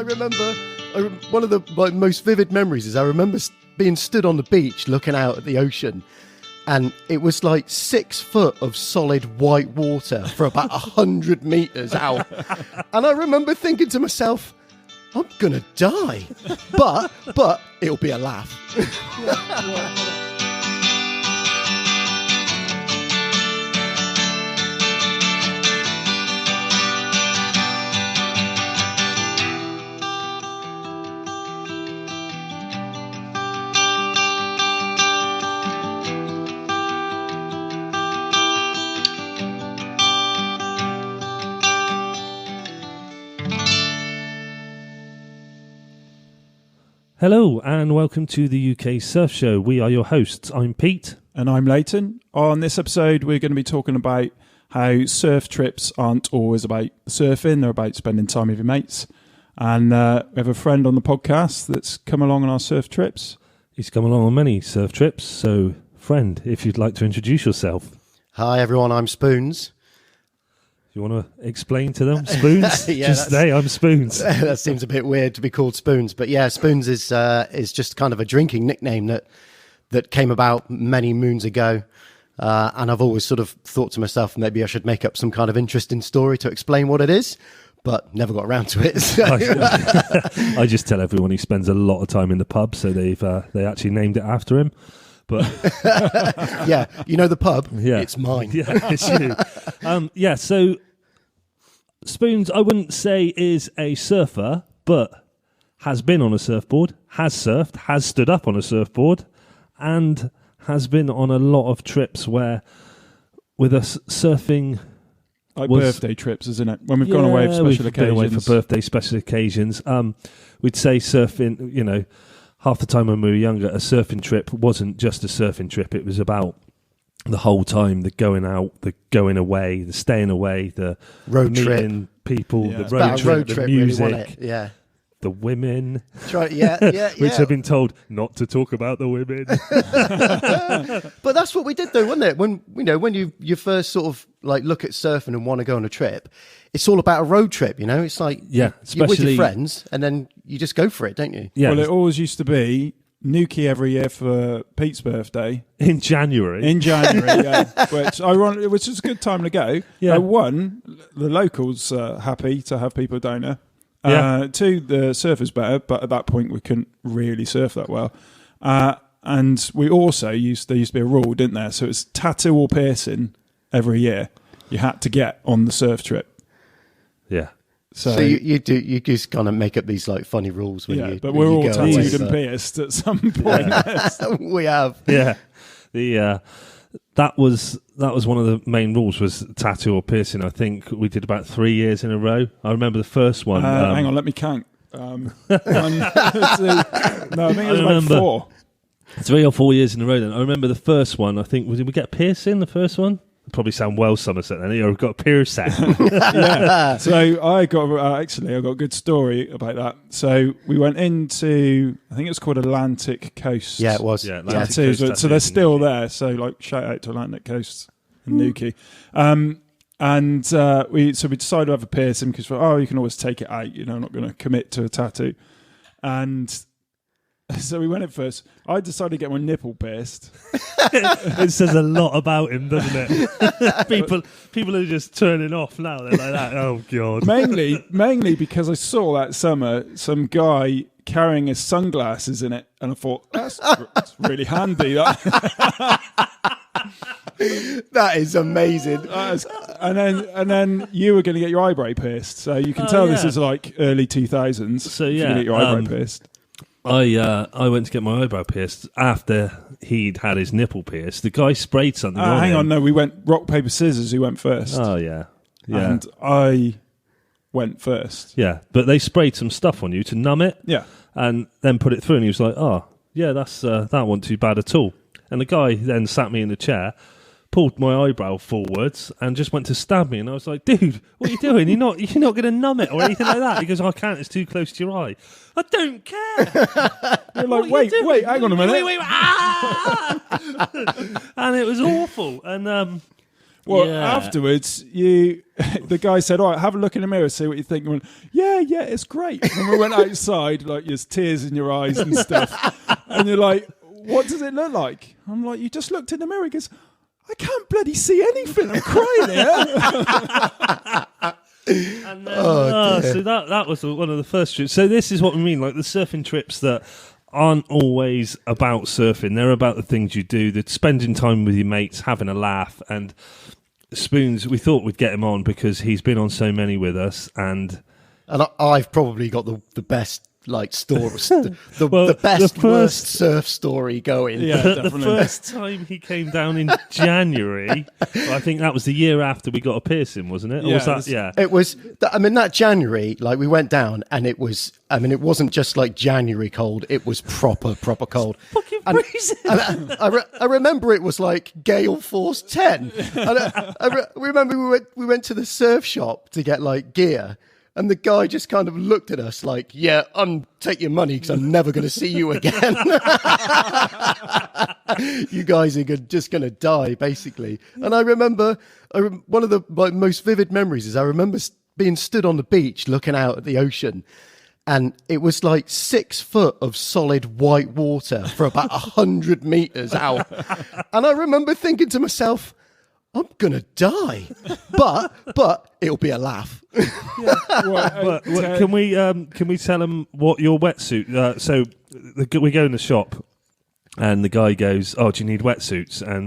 remember one of the most vivid memories is I remember being stood on the beach looking out at the ocean, and it was like 6 foot of solid white water for about 100 meters out. And I remember thinking to myself, I'm going to die, but it'll be a laugh. Hello and welcome to the UK Surf Show. We are your hosts. I'm Pete. And I'm Leighton. On this episode, we're going to be talking about how surf trips aren't always about surfing, they're about spending time with your mates. And we have a friend on the podcast that's come along on our surf trips. He's come along on many surf trips, so friend, if you'd like to introduce yourself. Hi everyone, I'm Spoons. You want to explain to them? Spoons? Yeah, just say I'm Spoons. That seems a bit weird to be called Spoons, but yeah, Spoons is just kind of a drinking nickname that came about many moons ago, and I've always sort of thought to myself maybe I should make up some kind of interesting story to explain what it is, but never got around to it. So. I just tell everyone he spends a lot of time in the pub, so they actually named it after him. But yeah, you know the pub? Yeah. It's mine. Yeah, it's you. So Spoons, I wouldn't say is a surfer, but has been on a surfboard, has surfed, has stood up on a surfboard, and has been on a lot of trips where with us surfing... Like birthday trips, isn't it? When we've gone away for special occasions. Been away for birthday, special occasions. We'd say surfing, you know, half the time when we were younger, a surfing trip wasn't just a surfing trip. It was about the whole time, the going out, the going away, the staying away, the road meeting trip. people, Yeah. the road trip, the music, really, yeah. The women. Right, yeah. Which I've been told not to talk about the women. But that's what we did though, wasn't it? When you first sort of like look at surfing and want to go on a trip, it's all about a road trip, you know? It's like you're with your friends and then you just go for it, don't you? Yeah. Well, it always used to be Nuki every year for Pete's birthday. In January, yeah. Which is a good time to go. Yeah. One, the locals are happy to have people down there. Yeah. Two, the surf is better, but at that point we couldn't really surf that well. And we also there used to be a rule, didn't there? So it's tattoo or piercing every year you had to get on the surf trip. Yeah. So you just kind of make up these like funny rules when you. But we're all tattooed and pierced at some point. Yeah. We have. Yeah. That was one of the main rules, was tattoo or piercing. I think we did about 3 years in a row. I remember the first one. Hang on, let me count. 1, 2, no, I think it was about 4. 3 or 4 years in a row then. I remember the first one, I think, did we get a piercing, the first one? Probably sound well Somerset then. You've got a piercing. Yeah. So I got a good story about that. So we went into, I think it was called Atlantic Coast. Yeah, it was. Yeah, Atlantic Coast. So they're still there. So like shout out to Atlantic Coast and Nuki. We decided to have a piercing because you can always take it out. You know, I'm not going to commit to a tattoo. And so we went in first. I decided to get my nipple pierced. It says a lot about him, doesn't it? People are just turning off now. They're like that. Oh God. Mainly because I saw that summer some guy carrying his sunglasses in it, and I thought that's really handy. That is amazing. And then you were going to get your eyebrow pierced, so you can tell this is like early 2000s. So you get your eyebrow pierced. I went to get my eyebrow pierced after he'd had his nipple pierced. The guy sprayed something on hang him. on, no, we went rock, paper, scissors. Who went first? Oh, yeah. And I went first. Yeah, but they sprayed some stuff on you to numb it. Yeah. And then put it through, and he was like, oh, yeah, that wasn't too bad at all. And the guy then sat me in the chair, pulled my eyebrow forwards and just went to stab me. And I was like, dude, what are you doing? You're not going to numb it or anything like that. He goes, I can't. It's too close to your eye. I don't care. You're like, wait, hang on a minute. Wait. Ah! And it was awful. And Well, Yeah. afterwards, the guy said, "All right, have a look in the mirror, see what you think." And we went, yeah, it's great. And we went outside, like there's tears in your eyes and stuff, and you're like, "What does it look like?" I'm like, "You just looked in the mirror." He goes, "I can't bloody see anything. I'm crying here." And then, so that was one of the first trips. So this is what we mean, like the surfing trips that aren't always about surfing. They're about the things you do, the spending time with your mates, having a laugh. And Spoons, we thought we'd get him on because he's been on so many with us, and I've probably got the best stories, the best worst surf story going. Yeah, the definitely. first time he came down in January, I think that was the year after we got a piercing, wasn't it? Or Yeah, was that? it was- Yeah. It was. That January, we went down, and it was. It wasn't just like January cold. It was proper cold. Fucking And, freezing. and I remember it was like gale force 10. And I remember we went to the surf shop to get gear. And the guy just kind of looked at us like, "Yeah, take your money because I'm never going to see you again. You guys are just going to die, basically." And I remember one of the most vivid memories is I remember being stood on the beach looking out at the ocean. And it was 6 foot of solid white water for about 100 meters out. And I remember thinking to myself, I'm going to die, but it'll be a laugh. Well, Can we tell him what your wetsuit? So we go in the shop, and the guy goes, "Oh, do you need wetsuits?" And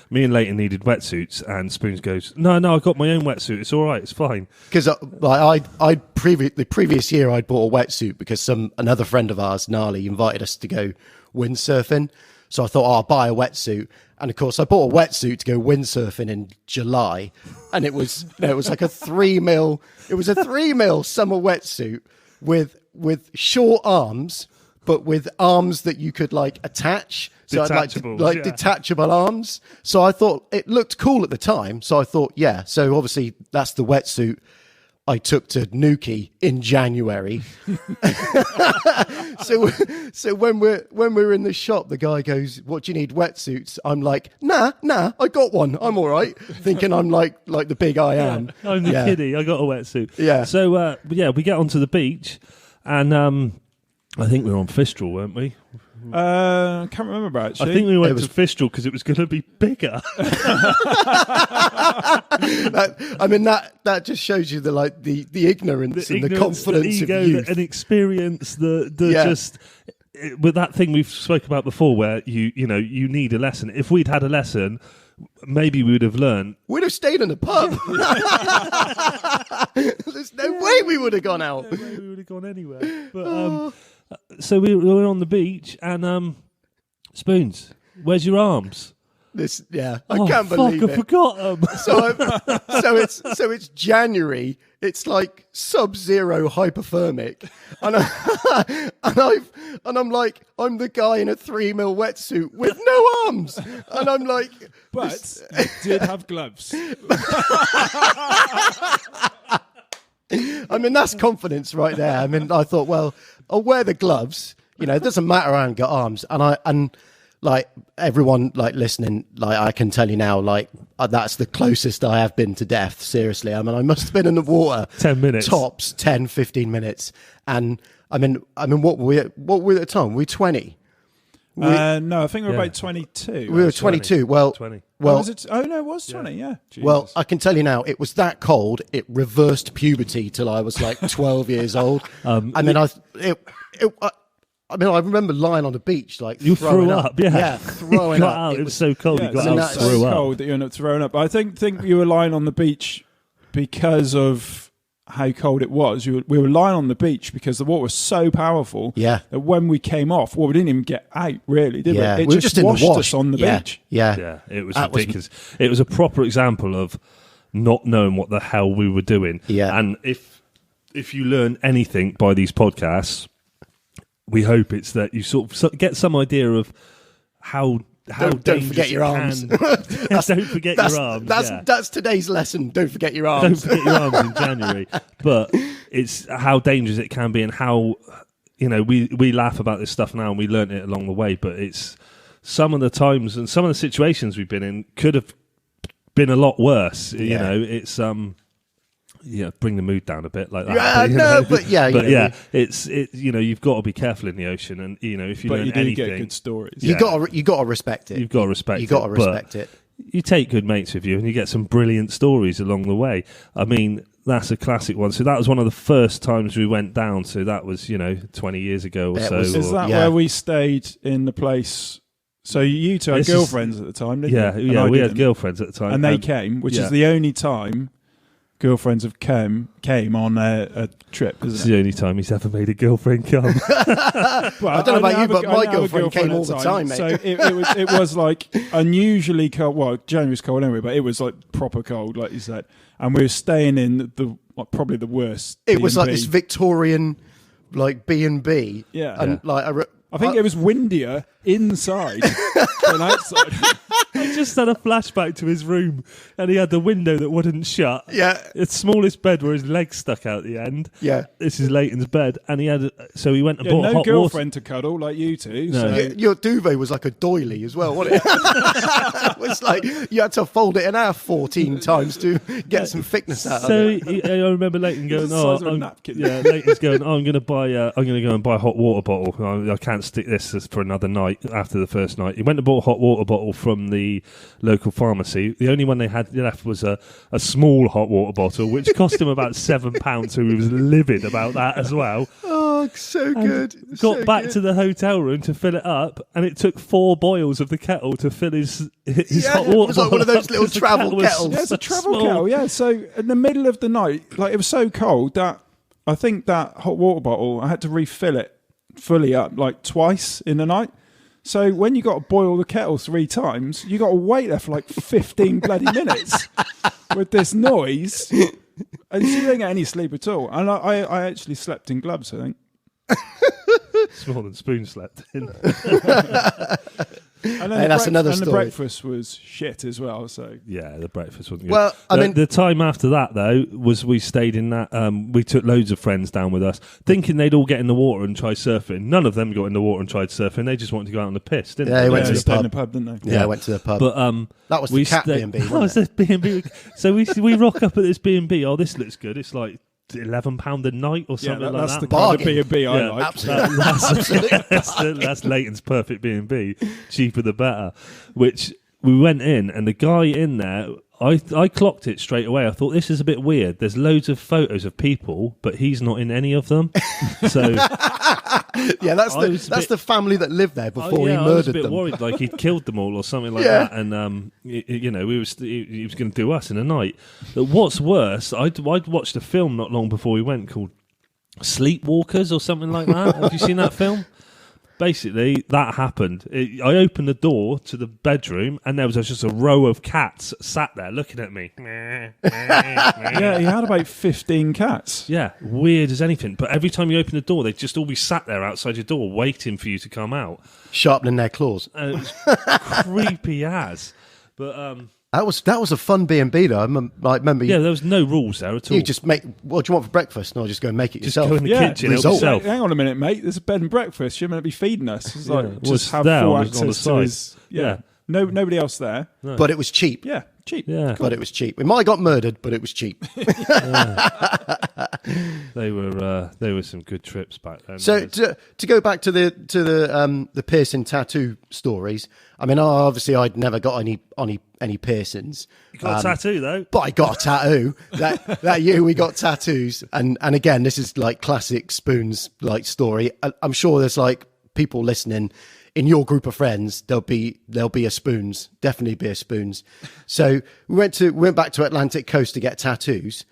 me and Leighton needed wetsuits, and Spoons goes, "No, I got my own wetsuit. It's all right. It's fine." Because the previous year I'd bought a wetsuit because another friend of ours, Gnarly, invited us to go windsurfing. So I thought, I'll buy a wetsuit. And of course, I bought a wetsuit to go windsurfing in July, and it was like a 3 mil. It was a 3 mil summer wetsuit with short arms, but with arms that you could attach. So Detachable, I'd yeah. detachable arms. So I thought it looked cool at the time. So I thought, yeah. So obviously that's the wetsuit I took to Nuki in January. So when we're in the shop, the guy goes, "What do you need, wetsuits?" I'm like, nah, I got one. I'm all right. Thinking I'm like the big I am. I'm the kiddie. I got a wetsuit. Yeah. So we get onto the beach, and I think we were on Fistral, weren't we? I can't remember actually. I think we went to Fistral because it was going to be bigger. That just shows you the ignorance and the confidence the ego, of youth. and experience, Yeah. just with that thing we've spoke about before, where you need a lesson. If we'd had a lesson, maybe we would have learned. We'd have stayed in the pub. There's no way we would have gone out. No way we would have gone anywhere. But so we were on the beach, and Spoons, where's your arms? I can't believe I it. forgot them. So it's January. It's sub-zero hypothermic, and I'm like, I'm the guy in a 3 mil wetsuit with no arms, and I'm like, But you did have gloves. that's confidence right there. I thought, well, I'll wear the gloves. It doesn't matter. I haven't got arms, and everyone listening, I can tell you now, that's the closest I have been to death. Seriously, I must have been in the water 10 minutes tops, 10, 15 minutes, and what were we at the time? Were we 20? No, I think we were about 22. We were 22. Well, 20. Well, was it? Oh no, it was 20. Yeah. Jesus. well, I can tell you now, it was that cold. It reversed puberty till I was 12 years old. I remember lying on the beach, You throwing threw up, yeah. Yeah, throwing Got up. out. It was so cold. yeah, You got so out, that's threw so up. cold that you ended up throwing up. I think you were lying on the beach because of how cold it was. We were lying on the beach because the water was so powerful. Yeah. That when we came off, we didn't even get out. Really, did Yeah. we? It We were just just in the washed wash. us on the Yeah. beach. Yeah. Yeah, it was That was- ridiculous. It was a proper example of not knowing what the hell we were doing. Yeah. And if you learn anything by these podcasts, we hope it's that you sort of get some idea of how Don't forget your arms. Don't forget your arms. That's today's lesson. Don't forget your Don't arms. forget your arms in January. But it's how dangerous it can be, and how we laugh about this stuff now, and we learnt it along the way. But it's some of the times and some of the situations we've been in could have been a lot worse. You Yeah. know, it's bring the mood down a bit like that. Yeah, you no, know. but yeah, but you know, it's you've got to be careful in the ocean, and if you But learn you do anything, get good stories. you got to respect it. You've got to respect You got to it, but respect it. you take good mates with you, and you get some brilliant stories along the way. I mean, that's a classic one. So that was one of the first times we went down. So that was 20 years ago or It so. was- Is that Yeah. where we stayed in the place? So you two had This is- girlfriends at the time, didn't yeah, you? And I we had didn't. girlfriends at the time, and they came, which yeah. is the only time girlfriends have came on a trip, It's isn't the it? only time he's ever made a girlfriend come. Well, I don't know about you, but my girlfriend came all the time, mate. So it was like unusually cold. Well, January was cold anyway, but it was like proper cold, like you said. And we were staying in probably the worst. It was like B&B. this Victorian, like B&B. Yeah. And like I think it was windier inside than outside. I just had a flashback to his room, and he had the window that wouldn't shut. Yeah. The smallest bed where his legs stuck out the end. Yeah. This is Leighton's bed, and he had. So he went and Yeah, bought no hot girlfriend to cuddle like you two. No. So. Your duvet was like a doily as well, wasn't it? It was like you had to fold it in half 14 times to get some thickness out So of it. I remember Leighton going, The size of a I'm, napkin. yeah, Leighton's going, I'm going to go and buy a hot water bottle. I can't stick this for another night after the first night. He went and bought a hot water bottle from the local pharmacy. The only one they had left was a small hot water bottle, which cost him about £7. So he was livid about that as well. Oh, so good. Got back to the hotel room to fill it up, and it took 4 boils of the kettle to fill his hot water it was like one of bottle those up, little 'cause the travel kettle was kettles. Yeah, it's a so travel small. kettle. Yeah, so in the middle of the night, like it was so cold that I think that hot water bottle I had to refill it fully up like twice in the night. So when you got to boil the kettle 3 times, you got to wait there for like 15 bloody minutes with this noise, and you didn't get any sleep at all. And I actually slept in gloves, I think. It's more than Spoon slept in. And then Hey, that's another the story. breakfast was shit as well. So Yeah, the breakfast wasn't good. Well, I mean- the time after that though was we stayed in that. We took loads of friends down with us, thinking they'd all get in the water and try surfing. None of them got in the water and tried surfing. They just wanted to go out on the piss, didn't Yeah, they? they went to they the stayed in pub. the pub, didn't they? Yeah, I went to the pub. But that was the cat B&B, That was wasn't the B&B. So we rock up at this B&B. Oh, this looks good. It's like £11 a night or Yeah, something like that's that. the Bargain. kind of B&B I Yeah, like. Absolutely. That's Leighton's perfect B&B. Cheaper the better. Which we went in, and the guy in there, I clocked it straight away. I thought, this is a bit weird. There's loads of photos of people, but he's not in any of them. So Yeah, that's I was a bit- the family that lived there before he I was a murdered bit them. worried, like he'd killed them all or something like Yeah. that. And he was going to do us in a night. But what's worse, I'd watched a film not long before we went called Sleepwalkers or something like that. Have you seen that film? Basically, that happened. I opened the door to the bedroom, and there was just a row of cats sat there looking at me. Yeah, he had about 15 cats. Yeah, weird as anything. But every time you open the door, they'd just all be sat there outside your door waiting for you to come out. Sharpening their claws. And it was creepy as. But That was a fun B&B though. I remember yeah, there was no rules there at all. you just make, what do you want for breakfast? And I'll just go and make it Just yourself. go in the Yeah, kitchen, help result. yourself. Hang on a minute, mate. There's a bed and breakfast. You're meant to be feeding us. It's like Yeah. Well, just it's have there full on the access to side. his. Yeah. Yeah. No, nobody else there. But it was cheap. Yeah, cheap. Yeah, But it was cheap. We might have got murdered, but it was cheap. they were some good trips back then. So to go back to the piercing tattoo stories. I mean, obviously I'd never got any piercings. you got a tattoo though. But I got a tattoo. that year we got tattoos, and again, this is like classic Spoons like story. I'm sure there's like people listening in your group of friends. There'll be a Spoons, definitely be a Spoons. So we went back to Atlantic Coast to get tattoos,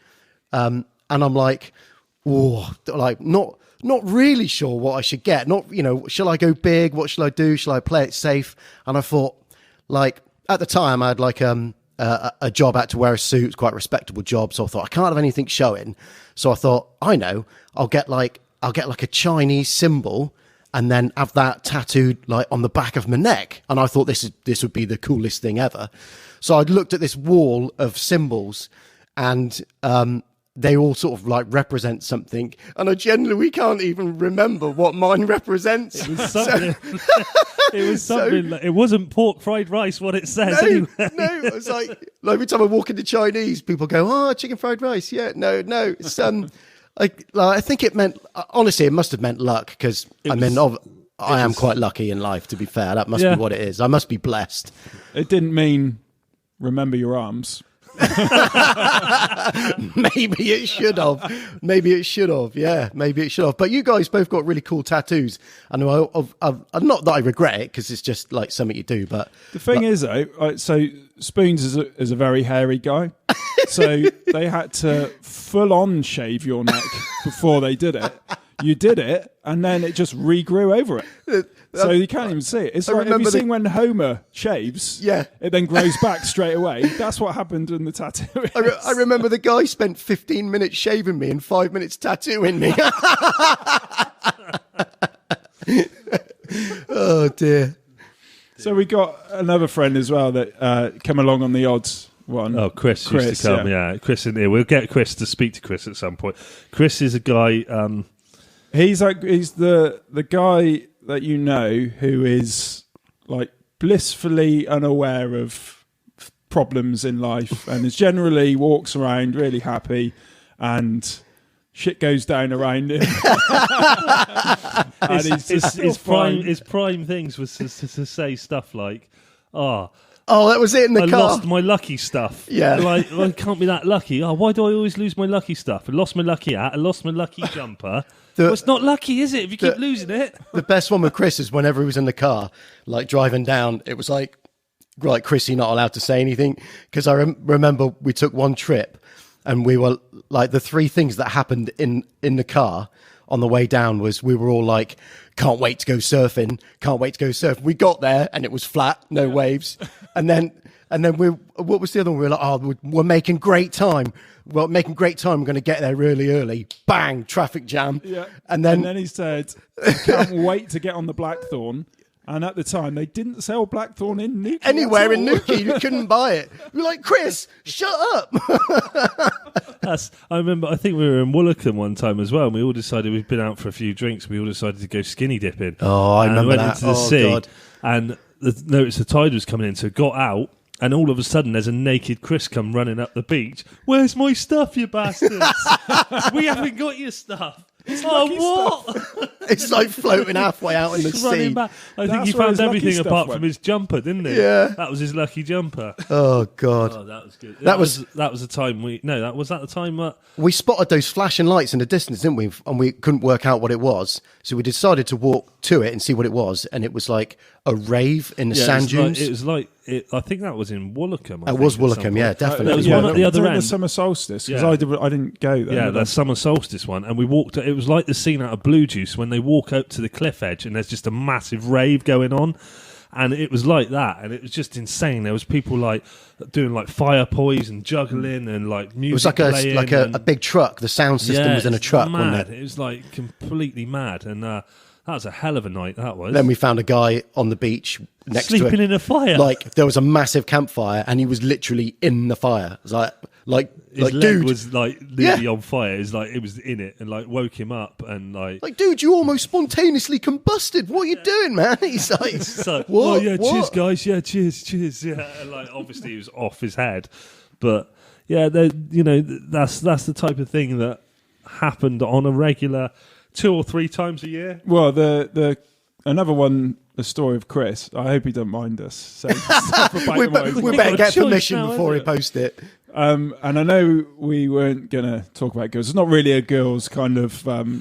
and I'm like, oh, like not really sure what I should get. Not, shall I go big? What shall I do? Shall I play it safe? And I thought, like at the time I had like a job, I had to wear a suit, it's quite a respectable job. So I thought I can't have anything showing. So I thought, I know, I'll get like a Chinese symbol and then have that tattooed like on the back of my neck. And I thought this would be the coolest thing ever. So I'd looked at this wall of symbols, and they all sort of like represent something, and I genuinely can't even remember what mine represents. Something. It was something. It wasn't pork fried rice. What it says. Anyway. No. It was like every time I walk into Chinese, people go, "Oh, chicken fried rice." Yeah, no. It's I think it meant. Honestly, it must have meant luck because I am quite lucky in life. To be fair, that must be what it is. I must be blessed. It didn't mean remember your arms. Maybe it should have. Yeah, maybe it should have. But you guys both got really cool tattoos. I know. Not that I regret it because it's just like something you do. But the thing is, though, so Spoons is a very hairy guy, so they had to full on shave your neck before they did it. You did it, and then it just regrew over it. So you can't even see it. It's like, have you seen when Homer shaves? Yeah. It then grows back straight away. That's what happened in the tattoo. I remember the guy spent 15 minutes shaving me and 5 minutes tattooing me. Oh, dear. So we got another friend as well that came along on the odds one. Oh, Chris used to come. Yeah, Chris in here. We'll get Chris to speak to Chris at some point. Chris is a guy... he's the guy that you know who is like blissfully unaware of problems in life and is generally walks around really happy and shit goes down around him. And his prime things was to say stuff like, oh, that was it in the car. I lost my lucky stuff. Yeah. Like, I can't be that lucky. Oh, why do I always lose my lucky stuff? I lost my lucky hat. I lost my lucky jumper. Well, it's not lucky, is it, if you keep losing it? The best one with Chris is whenever he was in the car, like driving down, it was like Chris, you're not allowed to say anything. Because I remember we took one trip and we were like, the three things that happened in the car on the way down was we were all like, can't wait to go surfing. We got there and it was flat, no waves. And then what was the other one? We were like, oh, we're making great time. We're going to get there really early. Bang, traffic jam. Yeah. And then he said, can't wait to get on the Blackthorn. And at the time, they didn't sell Blackthorn in Newquay. Anywhere in Newquay, you couldn't buy it. We were like, Chris, shut up. I remember, I think we were in Woolacombe one time as well, and we all decided, we'd been out for a few drinks, we all decided to go skinny dipping. Oh, I remember that. We went into the sea, God. And noticed the tide was coming in, so got out, and all of a sudden there's a naked Chris come running up the beach. Where's my stuff, you bastards? We haven't got your stuff. What? It's like floating halfway out in the sea. Back. I think he found everything apart from his jumper, didn't he? Yeah. That was his lucky jumper. Oh, God. Oh, that was good. That was the time was that the time we spotted those flashing lights in the distance, didn't we? And we couldn't work out what it was. So we decided to walk to it and see what it was. And it was like a rave in the sand dunes. I think that was in Woolacombe. It was Woolacombe, yeah, definitely. There was one at the other end. The summer solstice, because Yeah. I didn't go there. Yeah, the summer solstice one. And we walked, it was like the scene out of Blue Juice when they walk out to the cliff edge and there's just a massive rave going on. And it was like that, and it was just insane. There was people like doing like fire poise and juggling and like music. It was like a big truck. The sound system was in a truck, mad. wasn't it? It was like completely mad, and that was a hell of a night. That was. Then we found a guy on the beach next sleeping to in a fire. Like there was a massive campfire, and he was literally in the fire. It was like his leg dude was like nearly on fire. It's like it was in it, and like woke him up, and like dude, you almost spontaneously combusted. What are you doing, man? He's like, so, what? Oh yeah, what? cheers, guys. Yeah, cheers. Yeah, and like obviously he was off his head, but yeah, that's the type of thing that happened on a regular 2 or 3 times a year. Well, the another one, the story of Chris. I hope he don't mind us. So we better get permission before he posts it. And I know we weren't going to talk about girls. It's not really a girls kind of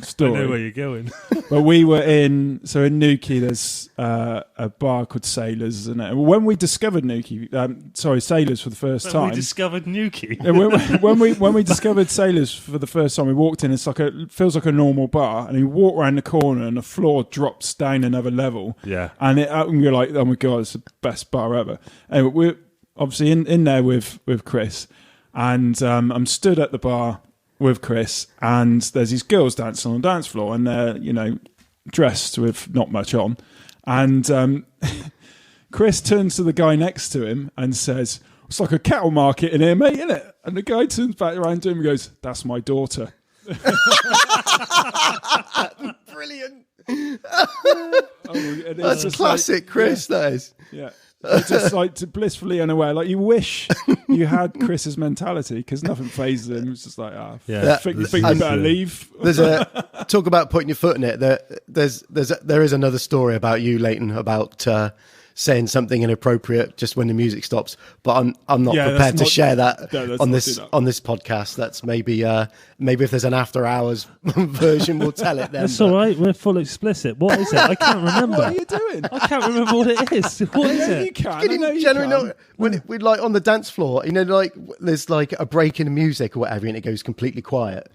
story. I know where you're going. But we were in Newquay, there's a bar called Sailors. And when we discovered Sailors for the first time. We discovered Newquay. when we discovered Sailors for the first time, we walked in, it feels like a normal bar. And you walk around the corner and the floor drops down another level. Yeah. And we're like, oh my God, it's the best bar ever. Anyway, we're obviously in there with Chris. And I'm stood at the bar with Chris, and there's these girls dancing on the dance floor, and they're, dressed with not much on. And Chris turns to the guy next to him and says, "It's like a cattle market in here, mate, isn't it?" And the guy turns back around to him and goes, "That's my daughter." Brilliant. That's classic Chris, that is. Yeah. You're just like blissfully unaware. Like you wish you had Chris's mentality because nothing phases him. It's just like, think you better leave. There's talk about putting your foot in it. There is another story about you, Leighton, about saying something inappropriate just when the music stops. But I'm not prepared to share that on this podcast. That's maybe if there's an after hours version, we'll tell it then. That's all right. We're full explicit. What is it? I can't remember. What are you doing? I can't remember what it is. What is it? You can. Generally, when we like on the dance floor, like there's like a break in the music or whatever, and it goes completely quiet.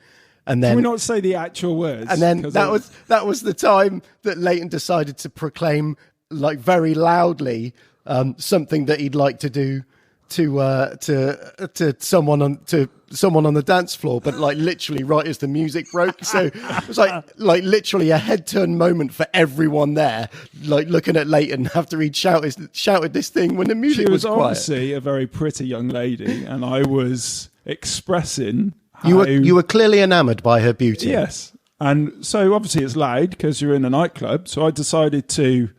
And then can we not say the actual words? And then that was the time that Leighton decided to proclaim, like very loudly, something that he'd like to do to someone on the dance floor, but like literally right as the music broke. So it was like literally a head turn moment for everyone there, like looking at Leighton after he'd shouted this thing when the music was quiet. She was obviously a very pretty young lady, and I was expressing how you were clearly enamoured by her beauty. Yes, and so obviously it's loud because you're in a nightclub. So I decided to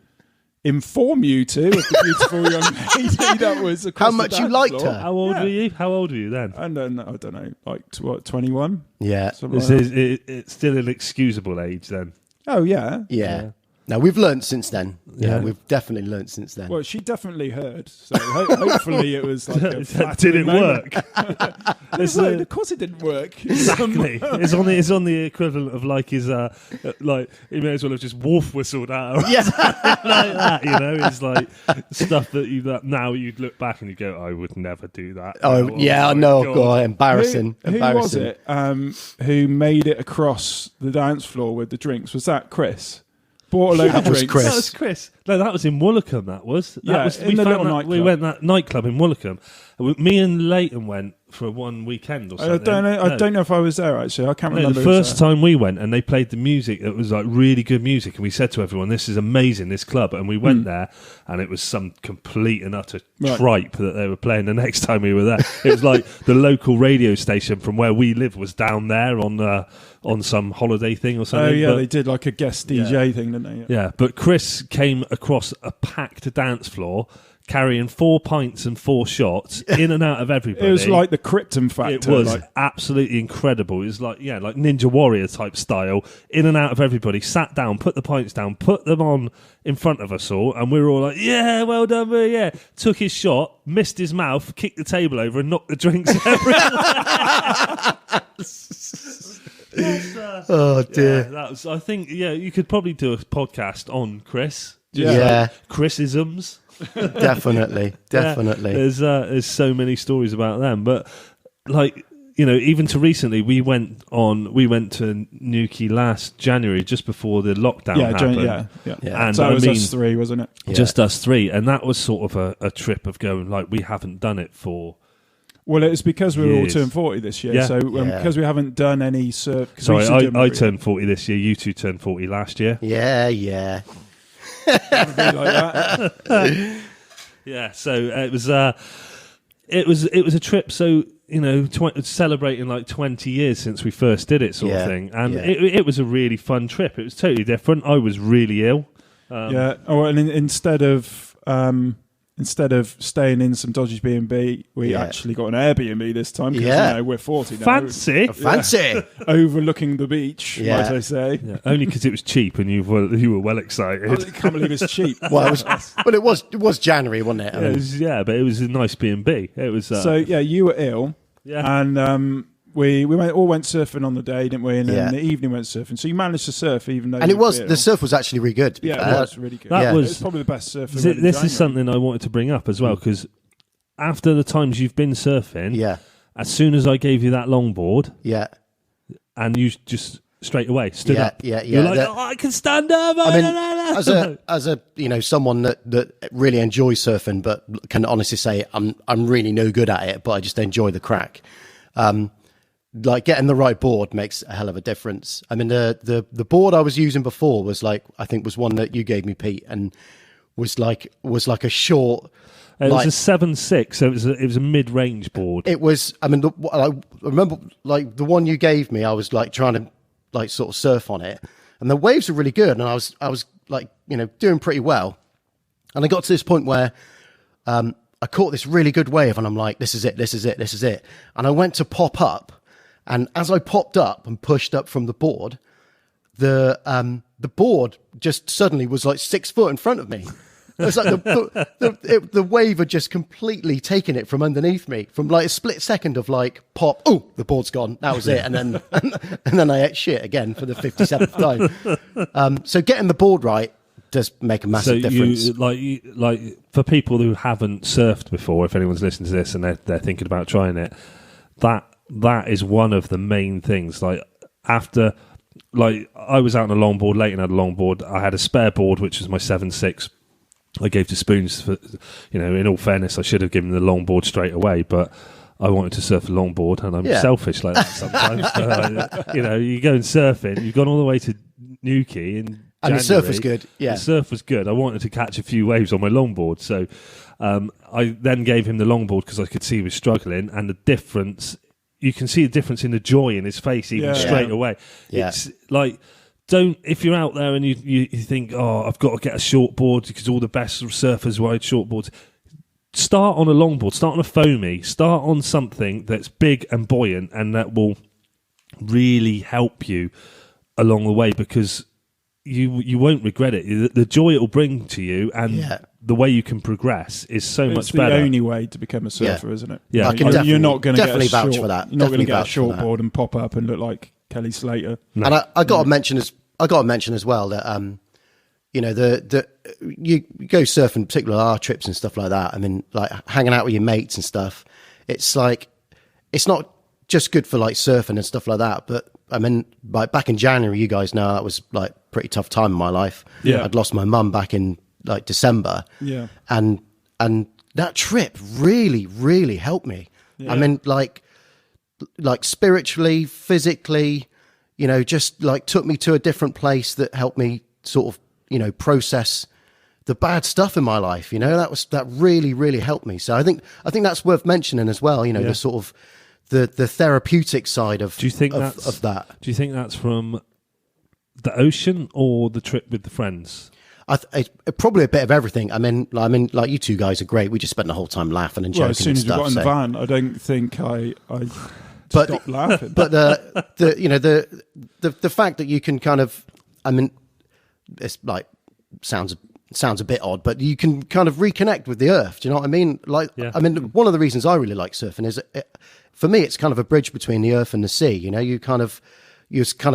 inform you two of the beautiful young lady that was across how much you liked her. How old were you? How old were you then? And then I don't know, like 21. Yeah, it's still an excusable age then. Oh yeah. Now we've learned since then. Yeah, we've definitely learned since then. Well, she definitely heard. So hopefully it was like a did it work? Of course it didn't work. Exactly. It's on the equivalent of like his like he may as well have just wolf whistled at her. Yeah. Like that, it's like stuff that now you'd look back and you go, I would never do that. I know. God, embarrassing. Who was it who made it across the dance floor with the drinks? Was that Chris? Bought a load of drinks. Chris. That was Chris. No, that was in Woolacombe. That was. In the little nightclub. We went that nightclub in Woolacombe. Me and Leighton went for one weekend or something. I don't know if I was there actually. I can't remember. The first time we went and they played the music, it was like really good music, and we said to everyone, "This is amazing, this club." And we went there, and it was some complete and utter tripe that they were playing. The next time we were there, it was like the local radio station from where we live was down there on some holiday thing or something. Oh yeah, they did like a guest DJ thing, didn't they? Yeah, but Chris came across a packed dance floor, carrying 4 pints and 4 shots in and out of everybody. It was like the Krypton factor. It was absolutely incredible. It was like Ninja Warrior type style, in and out of everybody. Sat down, put the pints down, put them on in front of us all, and we were all like, "Yeah, well done, mate, yeah." Took his shot, missed his mouth, kicked the table over, and knocked the drinks everywhere. Oh dear. Yeah, that was. I think. Yeah, you could probably do a podcast on Chris. Chrisisms. Definitely. There's so many stories about them, but like even to recently, we went to Newquay last January, just before the lockdown happened. Yeah. And so it was us three, wasn't it? Just us three, and that was sort of a trip of going like we haven't done it for. Well, it's because we were all turned 40 this year. So because we haven't done any surf. Sorry, I turned 40 this year. You two turned 40 last year. Yeah. Like that. Yeah. So it was a trip. So celebrating like 20 years since we first did it, sort of thing, and it was a really fun trip. It was totally different. I was really ill. And instead of staying in some dodgy B&B, we actually got an Airbnb this time because we're 40 now. Fancy. Overlooking the beach, might I say. Yeah. Only because it was cheap and you were well excited. I can't believe it's cheap. Well, it was January, wasn't it? But it was a nice B&B. It was. So, you were ill. Yeah. And we went surfing on the day, didn't we? And in the evening went surfing. So you managed to surf even though the surf was actually really good. Yeah, it was really good. It was probably the best surf. This is something I wanted to bring up as well, because after the times you've been surfing, as soon as I gave you that longboard, and you just straight away stood up. You're like, I can stand up. As a someone that really enjoys surfing, but can honestly say I'm really no good at it, but I just enjoy the crack. Like getting the right board makes a hell of a difference. I mean, the board I was using before was like, I think was one that you gave me, Pete, and was like a short. It was a 7.6, so it was a mid-range board. It was. I mean, I remember like the one you gave me. I was like trying to like sort of surf on it, and the waves were really good, and I was like, doing pretty well. And I got to this point where I caught this really good wave, and I'm like, this is it. And I went to pop up, and as I popped up and pushed up from the board, the board just suddenly was like 6 foot in front of me. It's like the wave had just completely taken it from underneath me, from like a split second of like pop. Oh, the board's gone. That was it. And then I ate shit again for the 57th time. So getting the board right does make a massive difference. Like for people who haven't surfed before, if anyone's listening to this and they're thinking about trying it, that is one of the main things. Like after, like I was out on a longboard late and had a longboard. I had a spare board, which was my 7.6. I gave to Spoons for, in all fairness, I should have given the longboard straight away, but I wanted to surf a longboard, and I'm selfish like that sometimes. You go and surfing, you've gone all the way to Newquay and the surf was good. Yeah, the surf was good. I wanted to catch a few waves on my longboard, so I then gave him the longboard because I could see he was struggling, and the difference, you can see the difference in the joy in his face even straight away. Yeah. It's like, if you're out there and you think, oh, I've got to get a shortboard because all the best surfers ride shortboards, start on a longboard, start on a foamy, start on something that's big and buoyant, and that will really help you along the way, because you won't regret it. The joy it will bring to you and the way you can progress is so much better. It's the only way to become a surfer, isn't it? Yeah, you're not going to get a vouch for that. You're not going to get a shortboard and pop up and look like Kelly Slater. No. And I got to mention as well that you go surfing, particularly our trips and stuff like that. I mean, like hanging out with your mates and stuff. It's like, it's not just good for like surfing and stuff like that, but I mean, like back in January, you guys know that was like a pretty tough time in my life. Yeah, I'd lost my mum back in like December. Yeah, and that trip really, really helped me. Yeah. I mean, like spiritually, physically, just like took me to a different place that helped me sort of, process the bad stuff in my life. That really, really helped me. So I think that's worth mentioning as well. The sort of the therapeutic side of. Do you think of that? Do you think that's from the ocean or the trip with the friends? Probably a bit of everything. I mean, like you two guys are great. We just spent the whole time laughing and joking. Well, as soon as we got in the van, I don't think I stopped laughing. But the fact that you can kind of, I mean, it's like sounds a bit odd, but you can kind of reconnect with the earth. Do you know what I mean? Like, I mean, one of the reasons I really like surfing is, for me, it's kind of a bridge between the earth and the sea. You're kind of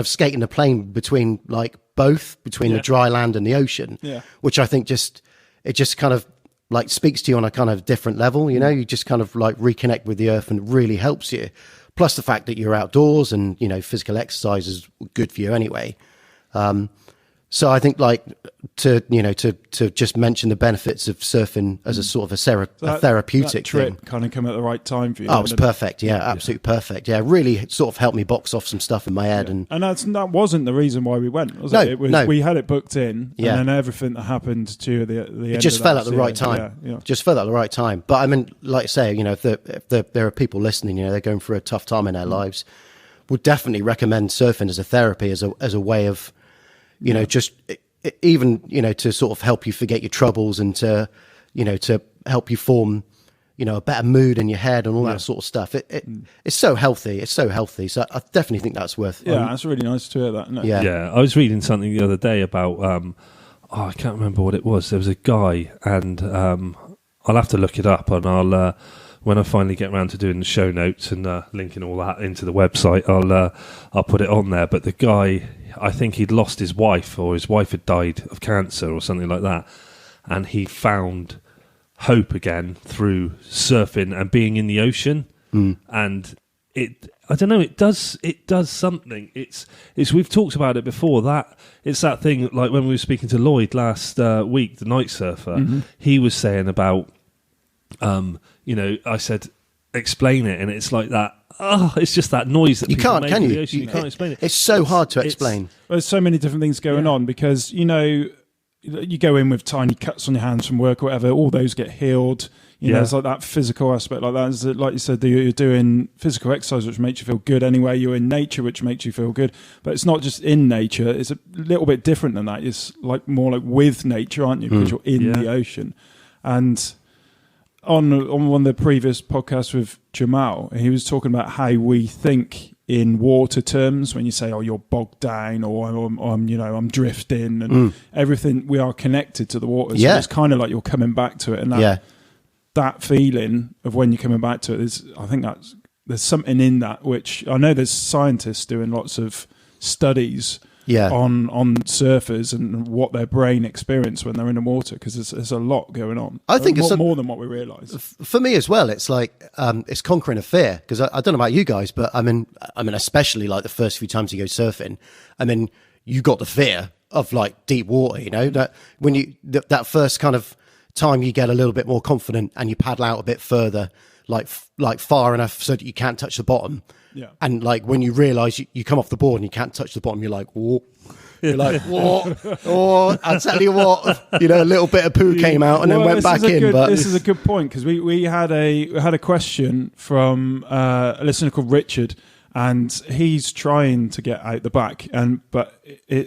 skating a plane between the dry land and the ocean, which I think just kind of like speaks to you on a kind of different level. You just kind of like reconnect with the earth, and it really helps you. Plus the fact that you're outdoors and, physical exercise is good for you anyway. So I think like to just mention the benefits of surfing as a sort of a therapeutic that trip thing. Kind of come at the right time for you. Oh, it was perfect. Yeah, absolutely perfect. Yeah, really sort of helped me box off some stuff in my head. And that wasn't the reason why we went, was it? It was, we had it booked in, and then everything that happened to the end. It just fell at the right time. Just fell at the right time. But I mean, like I say, if there are people listening, they're going through a tough time in their lives, would definitely recommend surfing as a therapy, as a way of, just even, to sort of help you forget your troubles and to help you form, a better mood in your head and all that sort of stuff. It's so healthy. It's so healthy. So I definitely think that's worth. Yeah, that's really nice to hear that. Isn't it? Yeah. I was reading something the other day about, I can't remember what it was. There was a guy, and I'll have to look it up, and I'll, when I finally get around to doing the show notes and linking all that into the website, I'll put it on there. But the guy, I think he'd lost his wife, or his wife had died of cancer or something like that, and he found hope again through surfing and being in the ocean. And I don't know, it does something. It's we've talked about it before, that it's that thing, like when we were speaking to Lloyd last week, the night surfer, he was saying about I said explain it, and it's like that. Oh, it's just that noise that you can't. Can you? You can't explain it. It's so hard to explain. There's so many different things going on, because you go in with tiny cuts on your hands from work or whatever. All those get healed. You know, it's like that physical aspect like that. Is that, like you said, you're doing physical exercise, which makes you feel good anyway. You're in nature, which makes you feel good. But it's not just in nature. It's a little bit different than that. It's like more like with nature, aren't you? Because you're in the ocean. And on one of the previous podcasts with Jamal, he was talking about how we think in water terms when you say, "Oh, you're bogged down," or I'm drifting, and everything. We are connected to the water. So it's kind of like you're coming back to it, and that feeling of when you're coming back to it is, I think there's something in that, which I know there's scientists doing lots of studies on surfers and what their brain experience when they're in the water, because there's a lot going on. I think it's more than what we realise. For me as well, it's like it's conquering a fear, because I don't know about you guys, but I mean, especially like the first few times you go surfing, and then you got the fear of like deep water. You know that when you that first kind of time you get a little bit more confident and you paddle out a bit further, like far enough so that you can't touch the bottom. Yeah. And like when you realise you come off the board and you can't touch the bottom, you're like, whoa. You're like, whoa. Oh, I'll tell you what, a little bit of poo came out and then went back in. But this is a good point, because we had a question from a listener called Richard, and he's trying to get out the back, but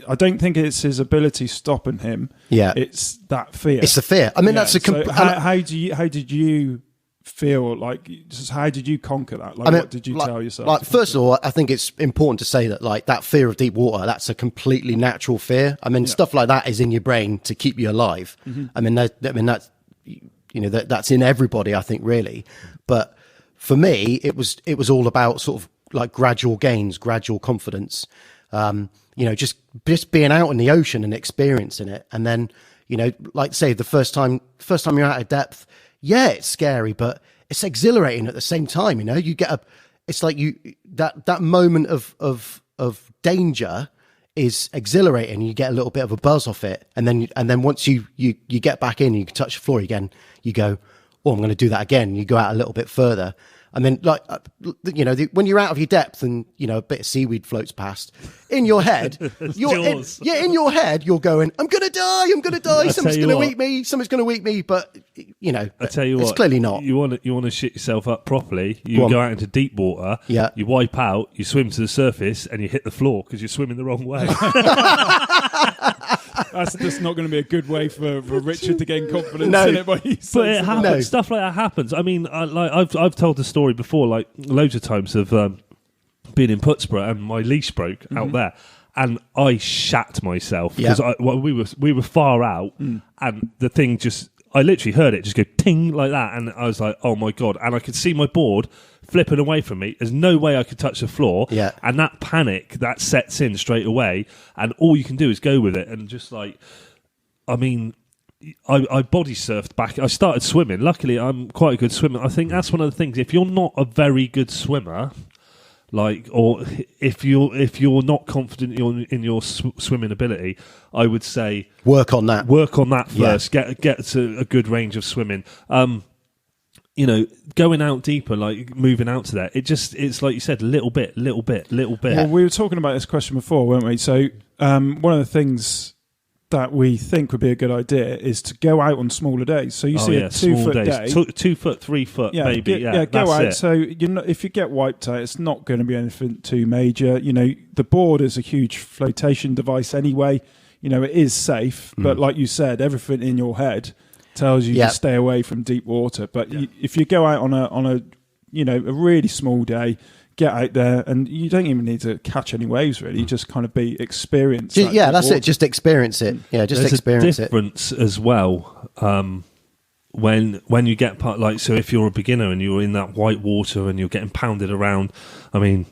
I don't think it's his ability stopping him. Yeah, it's that fear. It's the fear. I mean, that's a. How did you feel like? Just how did you conquer that? Like, what did you tell yourself? Like, first of all, I think it's important to say that like that fear of deep water, that's a completely natural fear. I mean, stuff like that is in your brain to keep you alive. Mm-hmm. I mean, that's that's in everybody, I think, really. But for me, it was all about sort of like gradual gains, gradual confidence. Just being out in the ocean and experiencing it, and then like say the first time you're out of depth, it's scary, but it's exhilarating at the same time. You get it's like that moment of danger is exhilarating. You get a little bit of a buzz off it, and then once you get back in, you can touch the floor again. You go, oh, I'm going to do that again. You go out a little bit further. And then, like, when you're out of your depth and, a bit of seaweed floats past, in your head, in your head, you're going, I'm going to die. Something's going to eat me. But, I tell you it's what, clearly not. You want to shit yourself up properly. You go out into deep water, you wipe out, you swim to the surface, and you hit the floor because you're swimming the wrong way. That's just not going to be a good way for Richard to gain confidence in it. But it happens. No. Stuff like that happens. I mean, I've told the story before, like loads of times of being in Putsborough and my leash broke out there, and I shat myself because we were far out, and the thing just. I literally heard it just go ting like that, and I was like, oh my God. And I could see my board flipping away from me. There's no way I could touch the floor. Yeah. And that panic, that sets in straight away, and all you can do is go with it. And just like, I mean, I body surfed back. I started swimming. Luckily, I'm quite a good swimmer. I think that's one of the things. If you're not a very good swimmer, or if you're not confident in your swimming ability, I would say work on that first. Get to a good range of swimming. Going out deeper, like moving out to that, it's like you said, little bit. Well, we were talking about this question before, weren't we? So one of the things that we think would be a good idea is to go out on smaller days. So you see a 2 foot day, 2 foot, 3 foot, maybe. Go out. So if you get wiped out, it's not going to be anything too major. The board is a huge flotation device anyway. It is safe, but like you said, everything in your head tells you to stay away from deep water. But if you go out on a really small day, get out there, and you don't even need to catch any waves, really. You just kind of experience. That's it. Just experience it. Yeah, just experience it. There's a difference as well when you get so if you're a beginner and you're in that white water and you're getting pounded around. I mean,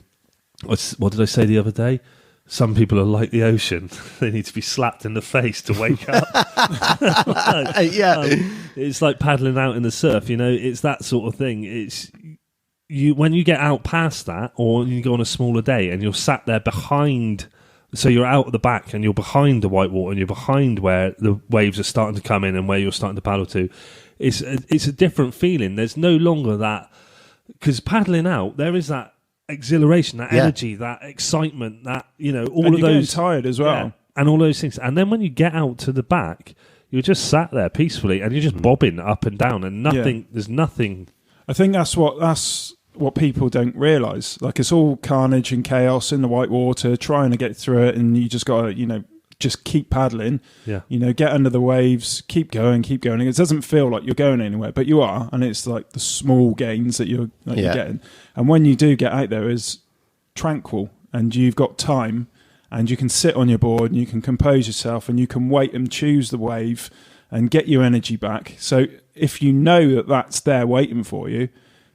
what did I say the other day? Some people are like the ocean; they need to be slapped in the face to wake up. It's like paddling out in the surf. It's that sort of thing. It's when you get out past that, or you go on a smaller day and you're sat there behind, so you're out at the back and you're behind the white water and you're behind where the waves are starting to come in and where you're starting to paddle to, it's a different feeling. There's no longer that, because paddling out, there is that exhilaration, that energy, that excitement, that all and of you're those. Getting tired as well, and all those things. And then when you get out to the back, you're just sat there peacefully and you're just bobbing up and down and nothing. There's nothing. I think that's what people don't realise. Like, it's all carnage and chaos in the white water, trying to get through it, and you just got to, just keep paddling. Yeah. Get under the waves, keep going. It doesn't feel like you're going anywhere, but you are, and it's like the small gains that you're getting. And when you do get out there, it's tranquil, and you've got time, and you can sit on your board, and you can compose yourself, and you can wait and choose the wave and get your energy back. So if you know that that's there waiting for you,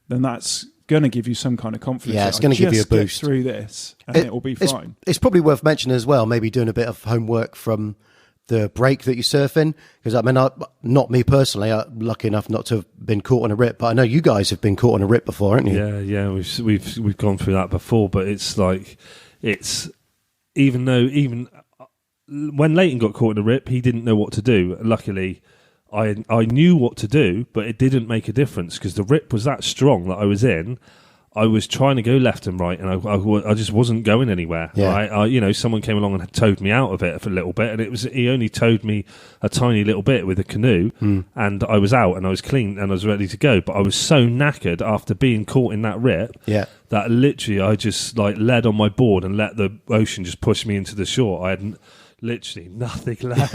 then that's going to give you some kind of confidence. Yeah, it's going to give you a boost. Get through this, and it will be fine. It's probably worth mentioning as well, maybe doing a bit of homework from the break that you surf in, because not me personally, I'm lucky enough not to have been caught on a rip, but I know you guys have been caught on a rip before, haven't you? Yeah, we've gone through that before, but it's like even when Leighton got caught in a rip, he didn't know what to do. Luckily, I knew what to do, but it didn't make a difference because the rip was that strong that I was in. I was trying to go left and right, and I just wasn't going anywhere. Yeah. Someone came along and towed me out of it for a little bit, and he only towed me a tiny little bit with a canoe, and I was out and I was clean and I was ready to go. But I was so knackered after being caught in that rip that literally I just led on my board and let the ocean just push me into the shore. I had literally nothing left.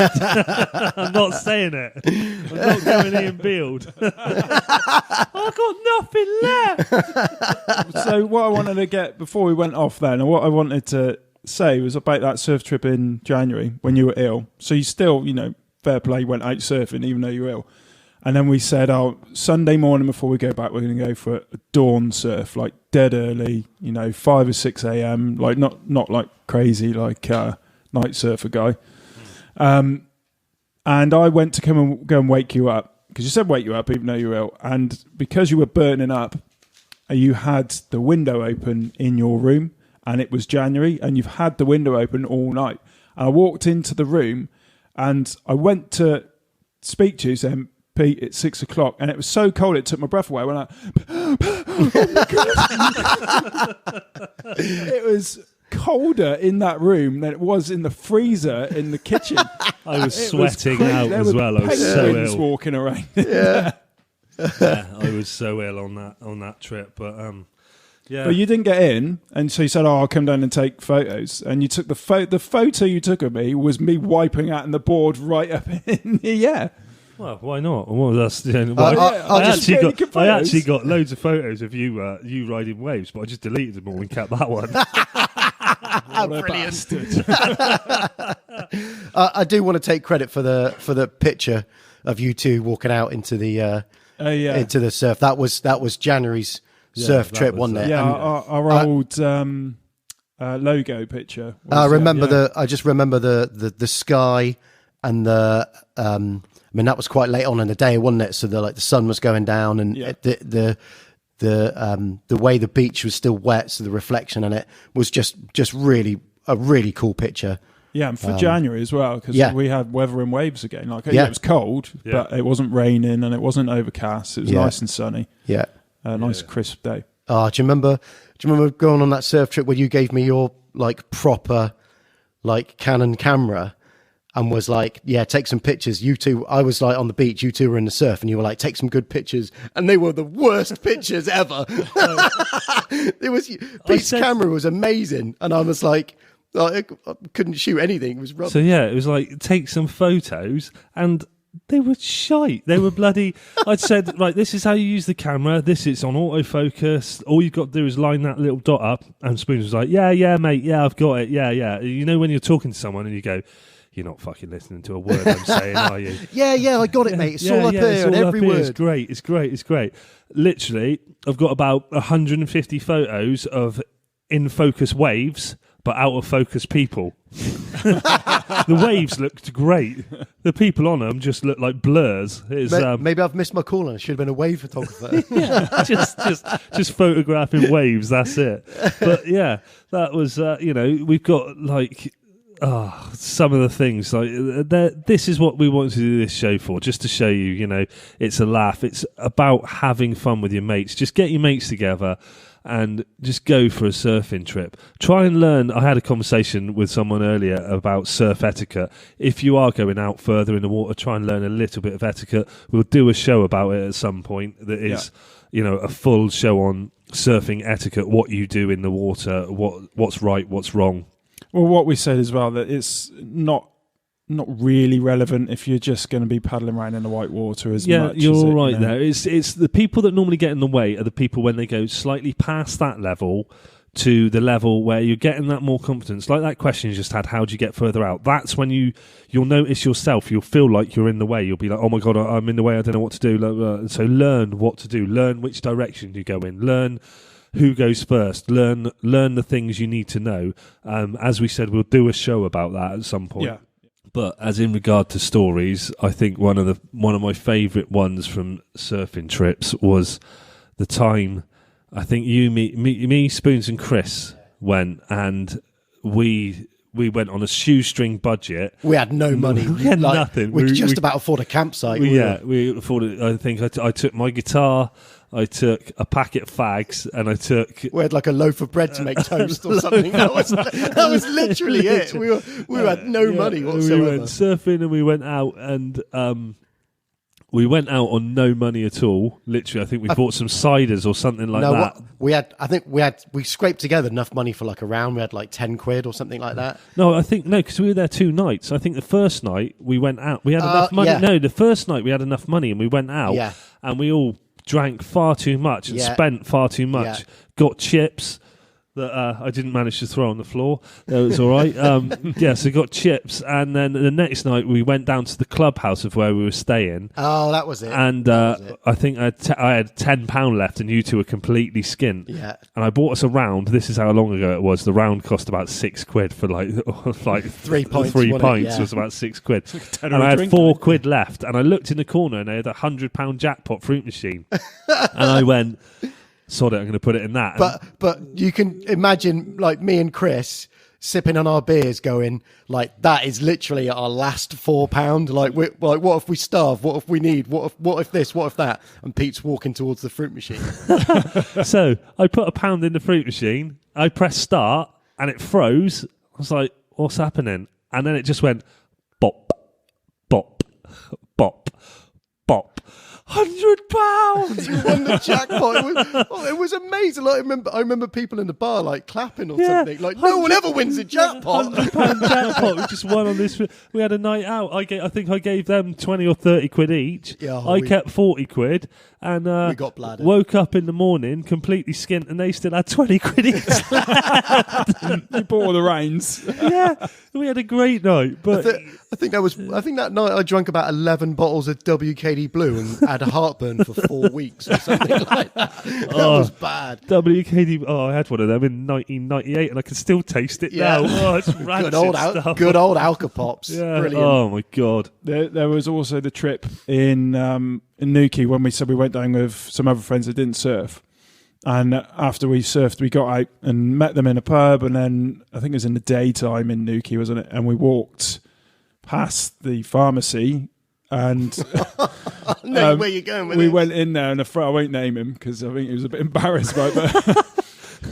I'm not saying it. I'm not going Ian Beald. I've got nothing left. So what I wanted to get before we went off then, and what I wanted to say was about that surf trip in January when you were ill. So you still, fair play, went out surfing even though you were ill. And then we said, Sunday morning before we go back, we're going to go for a dawn surf, like dead early, 5 or 6 a.m., like not like crazy, like night surfer guy. And I went to go and wake you up, because you said wake you up even though you were ill. And because you were burning up, you had the window open in your room, and it was January, and you've had the window open all night. And I walked into the room, and I went to speak to you, saying, Pete, it's 6 o'clock, and it was so cold it took my breath away. I went like, oh my God. It was colder in that room than it was in the freezer in the kitchen. I was sweating out as well. I was so ill. Walking around. Yeah. I was so ill on that trip, but yeah. But you didn't get in, and so you said, I'll come down and take photos. And you took the photo you took of me was me wiping out on the board right up in the air. Well, why not? Well, that's I actually got loads of photos of you riding waves, but I just deleted them all and kept that one. Brilliant. I do want to take credit for the picture of you two walking out into the into the surf. That was January's surf trip, wasn't it? Yeah, our old logo picture. I just remember the sky and the. That was quite late on in the day, wasn't it? So the sun was going down, and the way the beach was still wet, so the reflection in it was just really a really cool picture. Yeah, and for January as well, because we had weather and waves again. It was cold, but it wasn't raining and it wasn't overcast. It was nice and sunny. Yeah, nice crisp day. Do you remember going on that surf trip where you gave me your proper Canon camera? And was take some pictures. You two, I was on the beach, you two were in the surf, and you were take some good pictures. And they were the worst pictures ever. Pete's camera was amazing. And I was I couldn't shoot anything. It was rubbish. So yeah, it was take some photos, and they were shite. They were bloody. I'd said, right, this is how you use the camera. This is on autofocus. All you've got to do is line that little dot up. And Spoons was like, yeah, mate, yeah, I've got it. Yeah. When you're talking to someone and you go, you're not fucking listening to a word I'm saying, are you? Yeah, I got it, mate. It's all up here and every word. It's great. Literally, I've got about 150 photos of in-focus waves, but out-of-focus people. The waves looked great. The people on them just looked like blurs. Maybe I've missed my call and I should have been a wave photographer. just photographing waves, that's it. But yeah, that was, we've got some of the things this is what we want to do this show for, just to show you, it's a laugh. It's about having fun with your mates. Just get your mates together and just go for a surfing trip. Try and learn. I had a conversation with someone earlier about surf etiquette. If you are going out further in the water, try and learn a little bit of etiquette. We'll do a show about it at some point that is, a full show on surfing etiquette, what you do in the water, what's right, what's wrong. Well, what we said as well, that it's not really relevant if you're just going to be paddling around in the white water as much. Yeah, you're as right there. It's the people that normally get in the way are the people when they go slightly past that level to the level where you're getting that more confidence. Like that question you just had, how do you get further out? That's when you'll notice yourself. You'll feel like you're in the way. You'll be like, oh my God, I'm in the way. I don't know what to do. And so learn what to do. Learn which direction you go in. Learn who goes first. Learn the things you need to know. As we said, we'll do a show about that at some point. Yeah. But as in regard to stories, I think one of my favourite ones from surfing trips was the time I think me, Spoons and Chris went, and we went on a shoestring budget. We had no money. We had nothing. We could just about afford a campsite. We afforded. I think I took my guitar. I took a packet of fags, and I took. We had like a loaf of bread to make toast or something. That was literally it. We had no money whatsoever. We went surfing and we went out, and we went out on no money at all. Literally, I think we bought some ciders or something like that. We scraped together enough money for like a round. We had like 10 quid or something like that. No, because we were there 2 nights. I think the first night we went out. We had enough money. Yeah. No, the first night we had enough money and we went out. Yeah. And we all drank far too much and spent far too much. Yeah. Got chips that I didn't manage to throw on the floor. That was all right. So got chips, and then the next night we went down to the clubhouse of where we were staying. Oh, that was it. And I think I had £10 left, and you two were completely skint. Yeah. And I bought us a round. This is how long ago it was. The round cost about £6 for like 3 pints. 3 pints was about £6. And I had £4 left. And I looked in the corner, and they had a £100 jackpot fruit machine. And I went, sod it, I'm going to put it in that. But you can imagine like me and Chris sipping on our beers going like, that is literally our last £4. Like what if we starve? What if we need? What if this? What if that? And Pete's walking towards the fruit machine. So I put £1 in the fruit machine. I pressed start and it froze. I was like, what's happening? And then it just went bop, bop, bop, bop. £100. You won the jackpot. It was amazing. Like, I remember people in the bar like clapping or something. Like, no one ever wins a jackpot. £100 jackpot. We just won on this. We had a night out. I think I gave them 20 or 30 quid each. Yeah, I kept 40 quid. And we got bladdered. Woke up in the morning completely skint, and they still had 20 quid each. You bought all the reins. Yeah, we had a great night. But I think that night I drank about 11 bottles of WKD Blue and had a heartburn for 4 weeks or something like that. That was bad. WKD. Oh, I had one of them in 1998, and I can still taste it now. Oh, it's rancid stuff. Good old Alka-Pops. Yeah. Brilliant. Oh my God. There was also the trip in Newquay when we said we went down with some other friends that didn't surf. And after we surfed, we got out and met them in a pub. And then I think it was in the daytime in Newquay, wasn't it? And we walked past the pharmacy. And where you going with we this? went in there, and I won't name him because I think he was a bit embarrassed about that.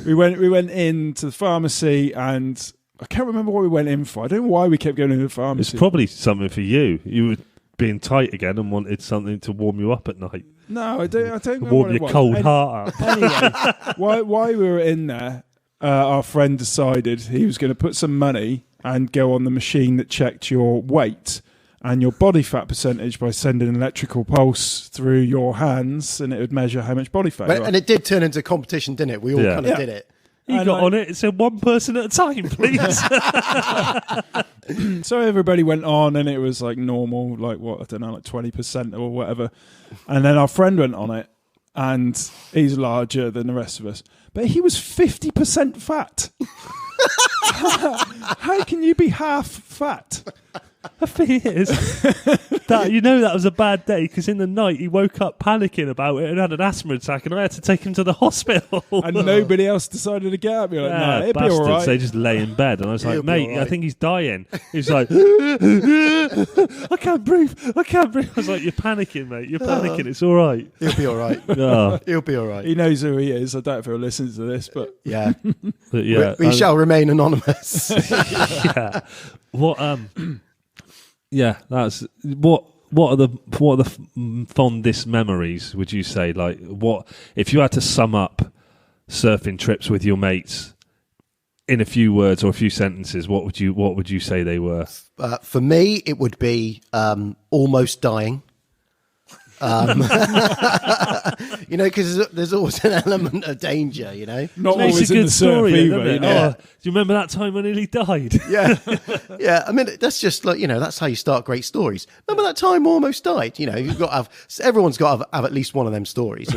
we went into the pharmacy, and I can't remember what we went in for. I don't know why we kept going into the pharmacy. It's probably something for you. You were being tight again and wanted something to warm you up at night. No, I don't know. Warm what it your was. cold heart up. Anyway, while we were in there, our friend decided he was going to put some money and go on the machine that checked your weight and your body fat percentage by sending an electrical pulse through your hands, and it would measure how much body fat you are. And it did turn into a competition, didn't it? We all kind of did it. You got on it. It said one person at a time, please. So everybody went on, and it was like normal, like what, I don't know, like 20% or whatever. And then our friend went on it, and he's larger than the rest of us, but he was 50% fat. How can you be half fat? The thing is, that was a bad day because in the night he woke up panicking about it and had an asthma attack, and I had to take him to the hospital. And nobody else decided to get up. You're like, no, it'd bastards. be all right. They just lay in bed, and I was like, mate, right. I think he's dying. He's like, I can't breathe. I was like, you're panicking, mate. You're panicking. It's all right. He'll be all right. Oh. He'll be all right. He knows who he is. I doubt if he'll listen to this, but Yeah. But yeah, We shall remain anonymous. yeah. What? Yeah. That's what. What are the fondest memories? Would you say? Like, what if you had to sum up surfing trips with your mates in a few words or a few sentences? What would you say they were? For me, it would be almost dying. Because there's always an element of danger, not Makes always a in good the surf story, either. doesn't it? You know? Oh, do you remember that time I nearly died? Yeah. Yeah. I mean, that's just like, that's how you start great stories. Remember that time I almost died? You've got to everyone's got to have at least one of them stories,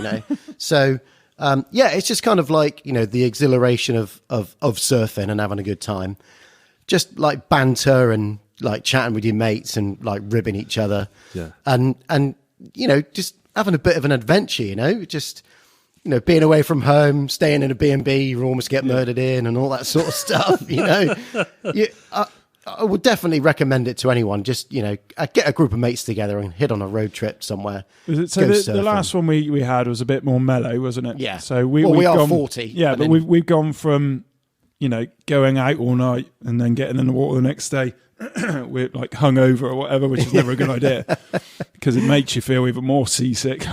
So, it's just kind of like, the exhilaration of surfing and having a good time. Just like banter and like chatting with your mates and like ribbing each other. Yeah. And just having a bit of an adventure, just, being away from home, staying in a B&B, you almost get murdered in and all that sort of stuff, I would definitely recommend it to anyone. Just, get a group of mates together and hit on a road trip somewhere. So the last one we had was a bit more mellow, wasn't it? Yeah. So we are gone, 40. Yeah, but we've gone from, going out all night and then getting in the water the next day. We're like hungover or whatever, which is never a good idea because it makes you feel even more seasick.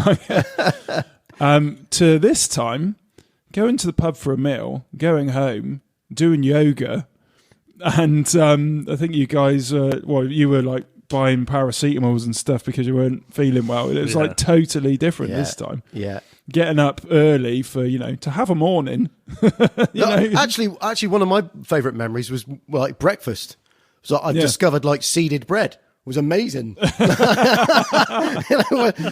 To this time, going to the pub for a meal, going home, doing yoga, and I think you guys, you were like buying paracetamols and stuff because you weren't feeling well. It was like totally different this time. Yeah. Getting up early for, to have a morning. Actually, one of my favourite memories was like breakfast. So I discovered like seeded bread. It was amazing.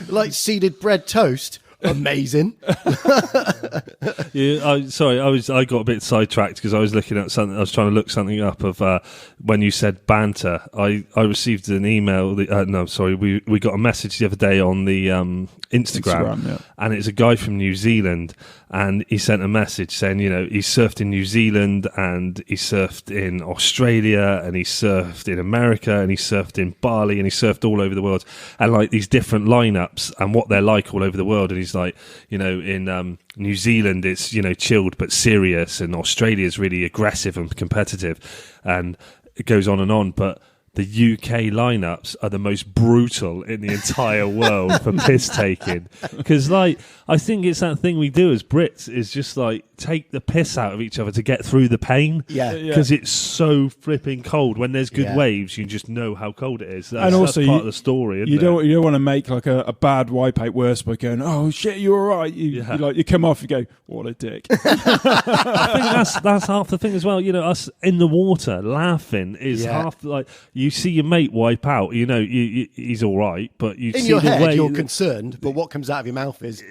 Like seeded bread toast. Amazing. I got a bit sidetracked because I was looking at something. I was trying to look something up of when you said banter. I received an email. We got a message the other day on the Instagram, and it's a guy from New Zealand, and he sent a message saying, he surfed in New Zealand and he surfed in Australia and he surfed in America and he surfed in Bali and he surfed all over the world, and like these different lineups and what they're like all over the world. And he's like, in New Zealand it's chilled but serious, and Australia's really aggressive and competitive, and it goes on, but the UK lineups are the most brutal in the entire world for piss taking. Because, like, I think it's that thing we do as Brits is just like take the piss out of each other to get through the pain. Yeah. Because it's so flipping cold. When there's good waves, you just know how cold it is. That's part of the story. You don't want to make like a bad wipeout worse by going, oh shit, you're all right. You come off, you go, what a dick. I think that's half the thing as well. Us in the water laughing is half like you see your mate wipe out. He's all right, but you in see your the head way you're concerned, but what comes out of your mouth is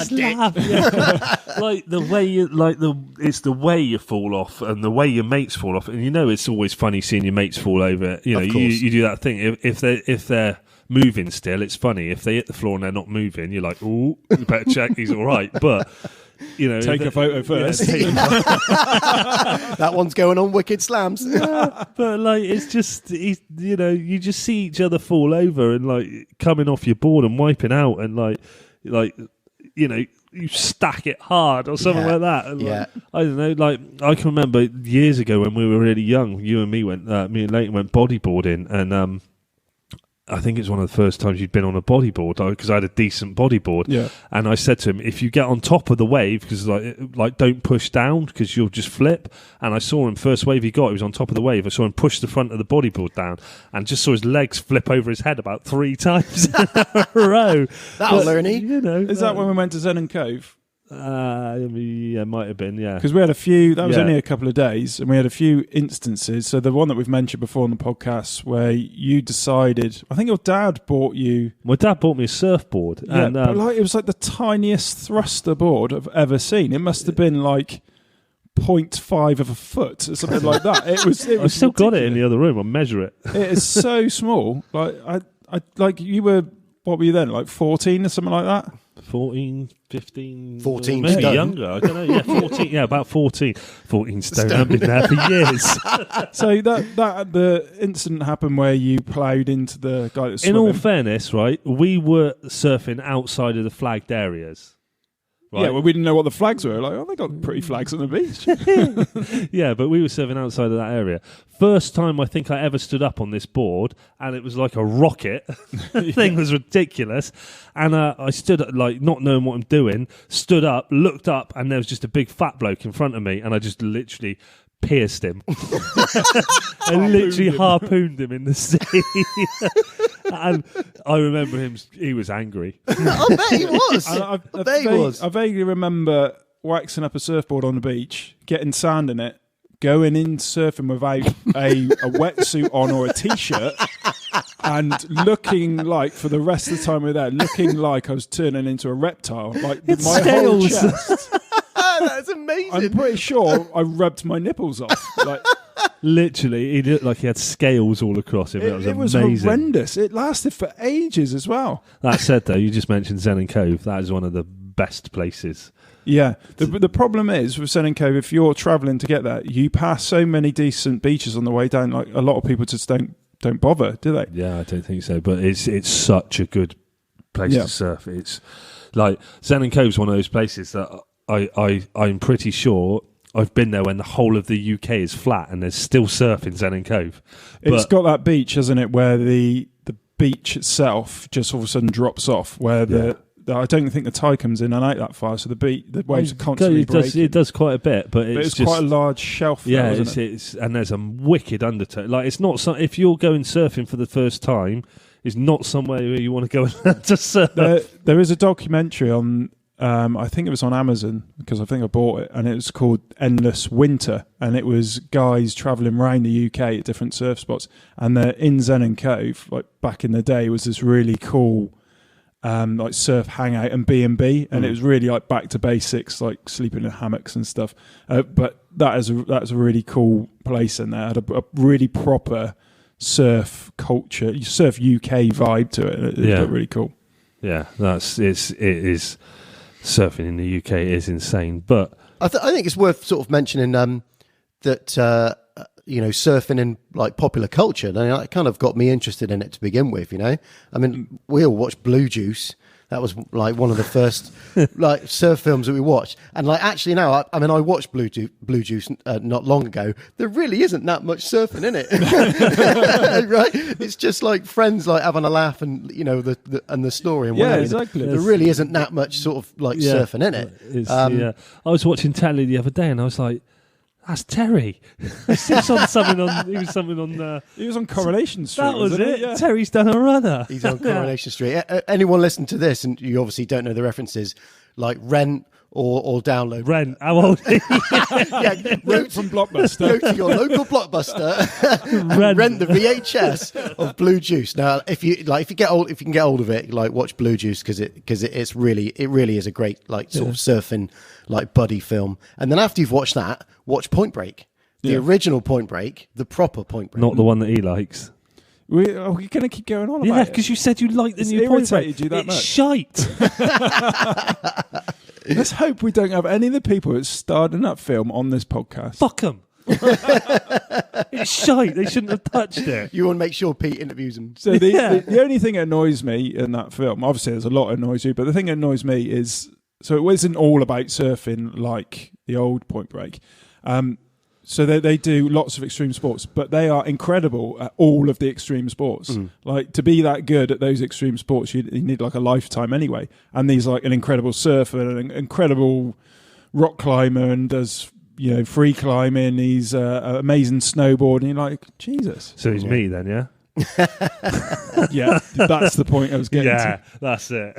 dick. laugh. Yeah. Like the way it's the way you fall off and the way your mates fall off, and it's always funny seeing your mates fall over. You do that thing if they're moving still, it's funny. If they hit the floor and they're not moving, you're like, oh, you better check he's all right. But take a photo first. That one's going on Wicked Slams. But like it's just you just see each other fall over and like coming off your board and wiping out, and like you stack it hard or something like that. And I don't know. Like I can remember years ago when we were really young, you and me and Leighton went bodyboarding, and I think it's one of the first times you'd been on a bodyboard because I had a decent bodyboard. Yeah. And I said to him, if you get on top of the wave, because like don't push down because you'll just flip. And I saw him, first wave he was on top of the wave. I saw him push the front of the bodyboard down and just saw his legs flip over his head about 3 times in a row. That'll learn he. Is that when we went to Zen Cove? Might have been, yeah. Because we had a few, that was only a couple of days, and we had a few instances. So the one that we've mentioned before on the podcast where you decided, I think your dad bought you... My dad bought me a surfboard. Yeah, and, but it was like the tiniest thruster board I've ever seen. It must have been like 0.5 of a foot or something like that. It was I've still got it in ridiculous. the other room. I'll measure it. It is so small. Like I like you were. What were you then? Like 14 or something like that? 14, 15... 14 maybe stone. younger. I don't know. Yeah, 14. Yeah, about 14. 14 stone. I've been there for years. So that the incident happened where you ploughed into the guy that was In swimming. all fairness, right, we were surfing outside of the flagged areas. Right? Yeah, well, we didn't know what the flags were. Like, oh, they got pretty flags on the beach. Yeah, but we were surfing outside of that area. First time I think I ever stood up on this board, and it was like a rocket. The thing was ridiculous. And I stood up, like, not knowing what I'm doing, stood up, looked up, and there was just a big fat bloke in front of me, and I just literally pierced him. I literally harpooned him in the sea. And I remember him, he was angry. I bet he was. I bet he was. I vaguely remember waxing up a surfboard on the beach, getting sand in it, going in surfing without a wetsuit on or a t-shirt, and looking like, for the rest of the time we were there, looking like I was turning into a reptile. Like It's my whole scales. chest. That's amazing. I'm pretty sure I rubbed my nipples off. Like, Literally, he looked like he had scales all across him. it was amazing. horrendous. It lasted for ages as well. That said, though, you just mentioned Zen and Cove. That is one of the best places. Yeah. The problem is with Zen and Cove, if you're travelling to get there, you pass so many decent beaches on the way down. Like, a lot of people just don't bother, do they? Yeah, I don't think so. But it's such a good place Yeah. to surf. It's like Zen and Cove's one of those places that I'm pretty sure I've been there when the whole of the UK is flat and there's still surf in Zen and Cove. It's got that beach, hasn't it, where the beach itself just all of a sudden drops off, where I don't think the tide comes in and out that far, so the waves are constantly breaking. It does quite a bit, but It's just quite a large shelf. yeah, though, isn't it? it's and there's a wicked undertow. Like, it's not if you're going surfing for the first time, it's not somewhere where you want to go to surf. There is a documentary on. I think it was on Amazon, because I think I bought it, and it was called Endless Winter, and it was guys travelling around the UK at different surf spots, and in Zen and Cove, like back in the day, was this really cool like surf hangout and B&B, and it was really like back to basics, like sleeping in hammocks and stuff. But that's a really cool place in there. It had a really proper surf culture, surf UK vibe to it. It looked really cool. Yeah, it is. Surfing in the UK is insane, but I think it's worth sort of mentioning that surfing in like popular culture. And it kind of got me interested in it to begin with. You know, I mean, we all watched Blue Juice. That was like one of the first like surf films that we watched. And like actually now, I watched Blue Juice not long ago. There really isn't that much surfing in it, right? It's just like friends like having a laugh and the story and whatever. Exactly. There really isn't that much sort of like surfing in it. I was watching telly the other day and I was like, that's Terry. He was on Coronation Street. That was wasn't it. Yeah. Terry's done a runner. He's on Coronation Street. Anyone listen to this, and you obviously don't know the references, like rent or download. Rent. How old are you? Rent from Blockbuster. Go to your local Blockbuster and rent the VHS of Blue Juice. Now, if you can get hold of it, like watch Blue Juice because it really is a great like sort of surfing like buddy film. And then after you've watched that, watch Point Break, the original Point Break, the proper Point Break, Not the one that he likes. We're going to keep going on about Yeah, it. because you said you liked the It's new Point Break. irritated you that It's much. shite. Let's hope we don't have any of the people that starred in that film on this podcast. Fuck them. It's shite. They shouldn't have touched it. You want to make sure Pete interviews him. So the only thing that annoys me in that film, obviously there's a lot that annoys you, but the thing that annoys me is, so it wasn't all about surfing like the old Point Break. So they do lots of extreme sports, but they are incredible at all of the extreme sports. Like, to be that good at those extreme sports, you need like a lifetime anyway. And he's like an incredible surfer, an incredible rock climber, and does free climbing. He's an amazing snowboard, and you're like, Jesus. So he's me then, yeah? Yeah, that's the point I was getting to. That's it.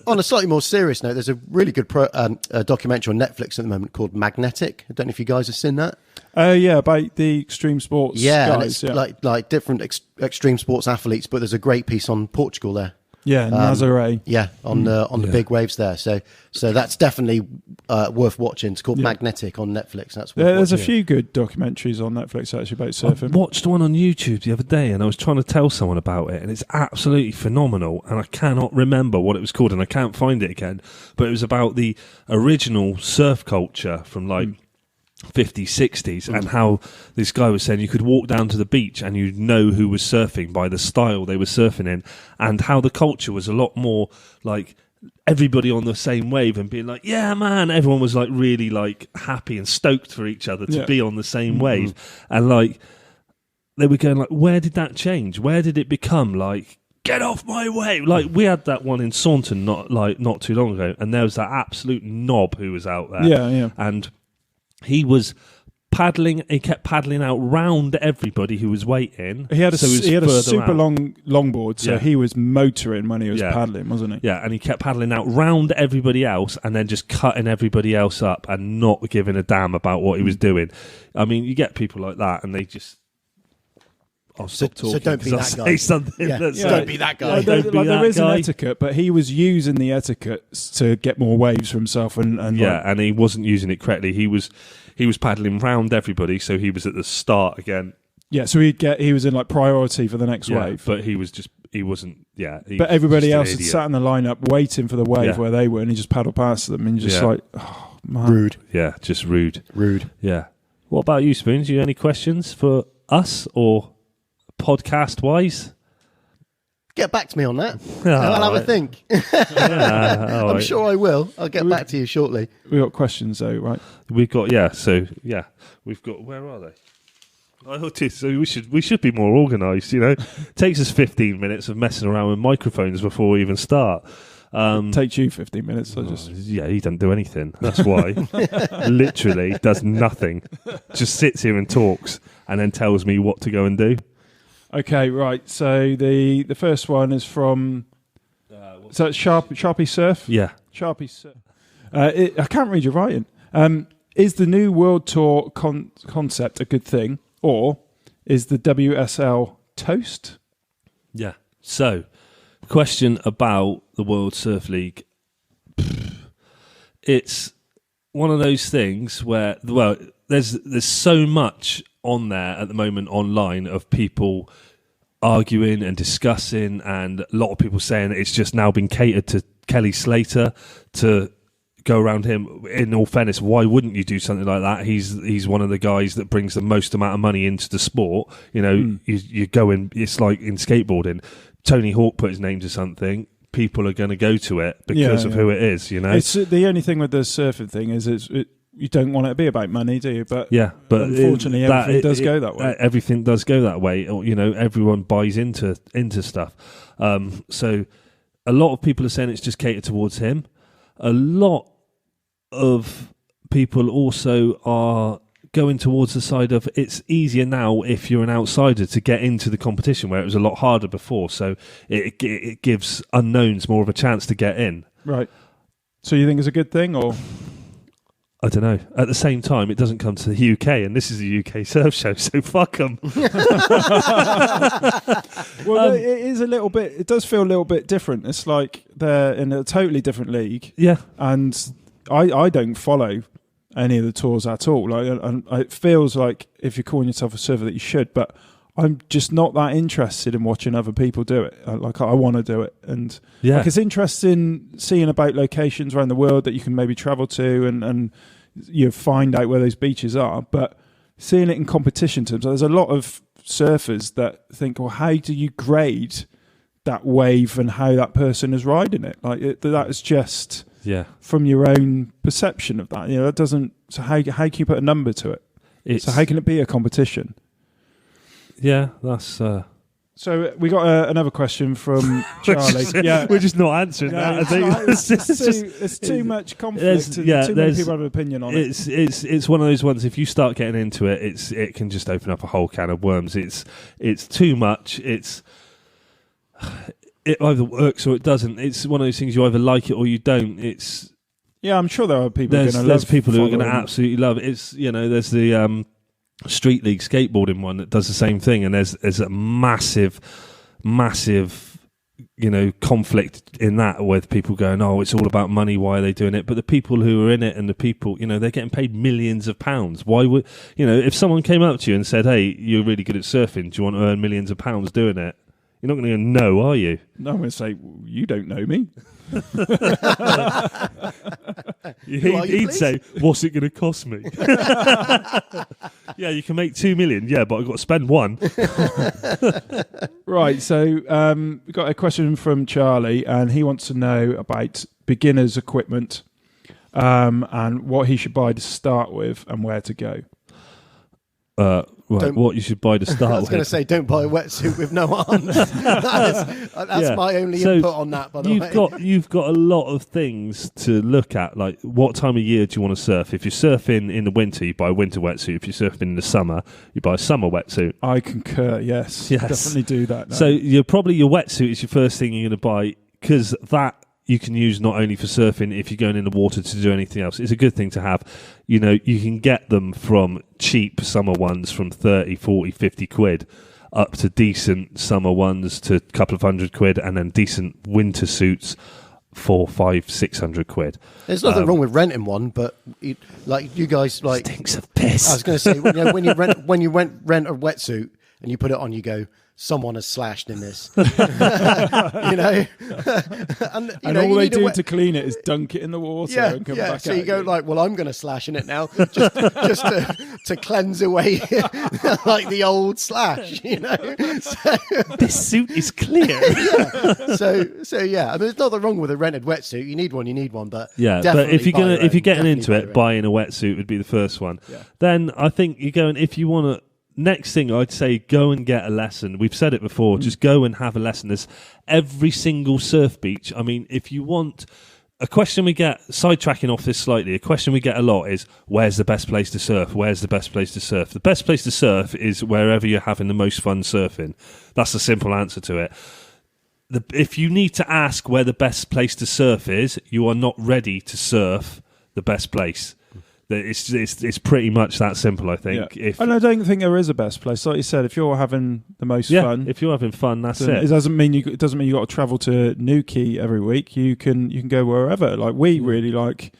On a slightly more serious note, there's a really good documentary on Netflix at the moment called Magnetic. I don't know if you guys have seen that. About the extreme sports guys. And it's like different extreme sports athletes, but there's a great piece on Portugal there. Yeah, Nazaré. Yeah, on the big waves there. So that's definitely worth watching. It's called Yeah. Magnetic on Netflix. That's worth There's a watching. few good documentaries on Netflix actually about I surfing. watched one on YouTube the other day, and I was trying to tell someone about it, and it's absolutely phenomenal, and I cannot remember what it was called, and I can't find it again, but it was about the original surf culture from like 50s, 60s, and how this guy was saying you could walk down to the beach and you'd know who was surfing by the style they were surfing in, and how the culture was a lot more like everybody on the same wave and being like, yeah, man, everyone was like really like happy and stoked for each other to be on the same wave. And like they were going like, where did that change? Where did it become like, get off my wave? Like we had that one in Saunton not too long ago, and there was that absolute knob who was out there. And he was paddling, he kept paddling out round everybody who was waiting. He had a super out. long longboard, so he was motoring when he was paddling, wasn't he? Yeah, and he kept paddling out round everybody else and then just cutting everybody else up and not giving a damn about what he was doing. I mean, you get people like that and they just... I'll stop talking. So don't be that guy. Say something Don't be that guy. There is an etiquette, but he was using the etiquette to get more waves for himself. And and he wasn't using it correctly. He was paddling round everybody, so he was at the start again. Yeah, so he was in like priority for the next wave. But he wasn't. But everybody else had sat in the lineup waiting for the wave where they were, and he just paddled past them, and just like, oh man, Rude. Yeah, just rude. Rude. Yeah. What about you, Spoons? You any questions for us or podcast wise? Get back to me on that. Oh, I'll have a think. I'm I'm sure I will. I'll get back to you shortly. We got questions though, right? We've got we've got, where are they? So we should be more organised, you know. Takes us 15 minutes of messing around with microphones before we even start. It takes you 15 minutes. So he doesn't do anything. That's why. Literally does nothing. Just sits here and talks and then tells me what to go and do. Okay, right. So the first one is from so it's Sharpie Surf. Yeah, Sharpie Surf. I can't read your writing. Is the new World Tour concept a good thing, or is the WSL toast? Yeah. So, question about the World Surf League. It's one of those things where, well, there's so much on there at the moment online of people arguing and discussing, and a lot of people saying it's just now been catered to Kelly Slater to go around him. In all fairness, why wouldn't you do something like that? He's one of the guys that brings the most amount of money into the sport. You know, you go in, it's like in skateboarding. Tony Hawk put his name to something, people are going to go to it because of who it is, you know. It's the only thing with the surfing thing is you don't want it to be about money, do you? But unfortunately, everything does go that way. Everything does go that way. You know, everyone buys into stuff. So a lot of people are saying it's just catered towards him. A lot of people also are going towards the side of it's easier now if you're an outsider to get into the competition, where it was a lot harder before. So it gives unknowns more of a chance to get in. Right. So you think it's a good thing, or? I don't know. At the same time, it doesn't come to the UK, and this is a UK surf show, so fuck them. Well, it is a little bit. It does feel a little bit different. It's like they're in a totally different league. Yeah, and I don't follow any of the tours at all. Like, and it feels like if you're calling yourself a surfer that you should, but I'm just not that interested in watching other people do it. Like I want to do it, and like it's interesting seeing about locations around the world that you can maybe travel to and you find out where those beaches are. But seeing it in competition terms, there's a lot of surfers that think, well, how do you grade that wave and how that person is riding it? Like that is just from your own perception of that. You know, that doesn't. So how can you put a number to it? So how can it be a competition? Yeah, that's... So we got another question from Charlie. We're just not answering that. I think it's too much conflict. Too many people have an opinion on it. It's one of those ones. If you start getting into it, it can just open up a whole can of worms. It's too much. It either works or it doesn't. It's one of those things you either like it or you don't. I'm sure there are people. There's people who are going to absolutely love it. It's there's the Street League skateboarding one that does the same thing, and there's a massive conflict in that with people going, oh, it's all about money, why are they doing it? But the people who are in it and the people, they're getting paid millions of pounds. Why would, if someone came up to you and said, hey, you're really good at surfing, do you want to earn millions of pounds doing it? You're not going to go, no, are you? No, I'm going to say, you don't know me. He'd say, what's it going to cost me? Yeah, you can make 2 million. Yeah, but I've got to spend 1. Right, so we've got a question from Charlie, and he wants to know about beginners equipment and what he should buy to start with and where to go. Right, what you should buy to start with. I was going to say, don't buy a wetsuit with no arms. That's my only input on that, by the way. You've got a lot of things to look at, like what time of year do you want to surf? If you're surfing in the winter, you buy a winter wetsuit. If you're surfing in the summer, you buy a summer wetsuit. I concur, yes. Definitely do that now. So your wetsuit is your first thing you're going to buy, because that you can use not only for surfing, if you're going in the water to do anything else. It's a good thing to have. You can get them from cheap summer ones from 30, 40, 50 quid up to decent summer ones to a couple of £100, and then decent winter suits for 500, 600 quid. There's nothing wrong with renting one, but you guys stinks of piss. I was going to say, when you rent a wetsuit and you put it on, you go, someone has slashed in this. and all they do to clean it is dunk it in the water and come back out. So you go well, I'm going to slash in it now, just to cleanse away like the old slash, So, this suit is clear. So yeah, I mean, there's nothing wrong with a rented wetsuit. You need one, but but if you're getting into it, buying a wetsuit would be the first one. Yeah. Then I think you're going, if you want to. Next thing, I'd say go and get a lesson. We've said it before, just go and have a lesson. There's every single surf beach. I mean, if you want, a question we get, sidetracking off this slightly, a question we get a lot is, where's the best place to surf? Where's the best place to surf? The best place to surf is wherever you're having the most fun surfing. That's the simple answer to it. If you need to ask where the best place to surf is, you are not ready to surf the best place. It's pretty much that simple, I think. Yeah. And I don't think there is a best place. Like you said, if you're having the most fun, if you're having fun, that's it. It doesn't mean you got to travel to Newquay every week. You can go wherever. Like we really like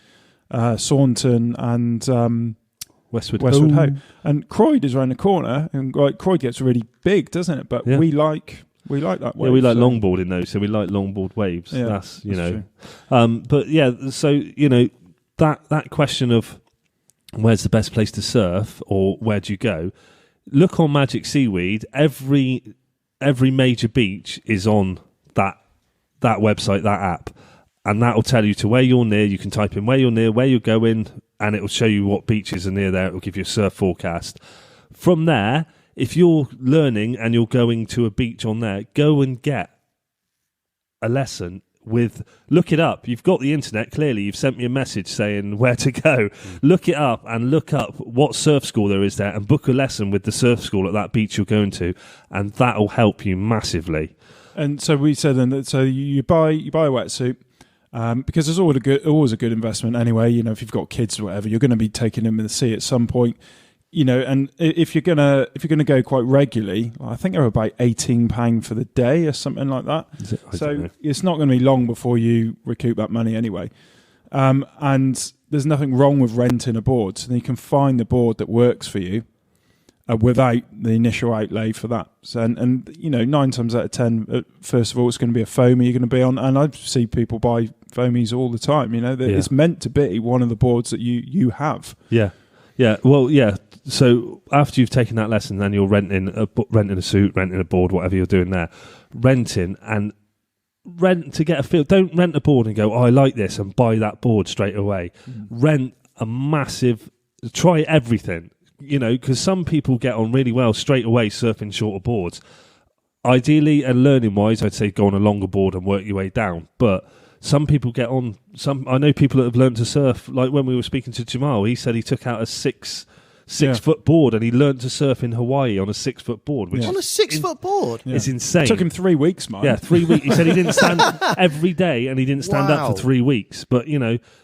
Saunton and Westwood Ho. And Croyd is around the corner, and Croyd gets really big, doesn't it? But we like that wave. Yeah, we like longboarding though, so we like longboard waves. Yeah, that's true. But yeah, so that question of where's the best place to surf or where do you go, look on Magic Seaweed. Every major beach is on that website, that app, and that will tell you to where you're near. You can type in where you're near, where you're going, and it will show you what beaches are near there. It will give you a surf forecast. From there, if you're learning and you're going to a beach on there, go and get a lesson. Look it up. You've got the internet, clearly. You've sent me a message saying where to go. Look it up and look up what surf school there is there and book a lesson with the surf school at that beach you're going to, and that'll help you massively. And so we said then that so you buy a wetsuit because there's always a good investment anyway. If you've got kids or whatever, you're going to be taking them in the sea at some point. And if you're gonna go quite regularly, I think they're about £18 for the day or something like that. So it's not going to be long before you recoup that money anyway. And there's nothing wrong with renting a board, so you can find the board that works for you without the initial outlay for that. So, and 9 times out of 10, first of all, it's going to be a foamy you're going to be on, and I see people buy foamies all the time. It's meant to be one of the boards that you have. Yeah. Yeah, well, yeah. So after you've taken that lesson, then you're renting a suit, renting a board, whatever you're doing there. Rent to get a feel. Don't rent a board and go, I like this, and buy that board straight away. Rent a massive, try everything, because some people get on really well straight away surfing shorter boards. Ideally, and learning-wise, I'd say go on a longer board and work your way down. But some people get on. I know people that have learned to surf. Like when we were speaking to Jamal, he said he took out a six foot board and he learned to surf in Hawaii on a 6 foot board. Which on a 6 foot board, it's insane. It took him 3 weeks, man. Yeah, 3 weeks. He said he didn't stand every day and he didn't stand up for 3 weeks. But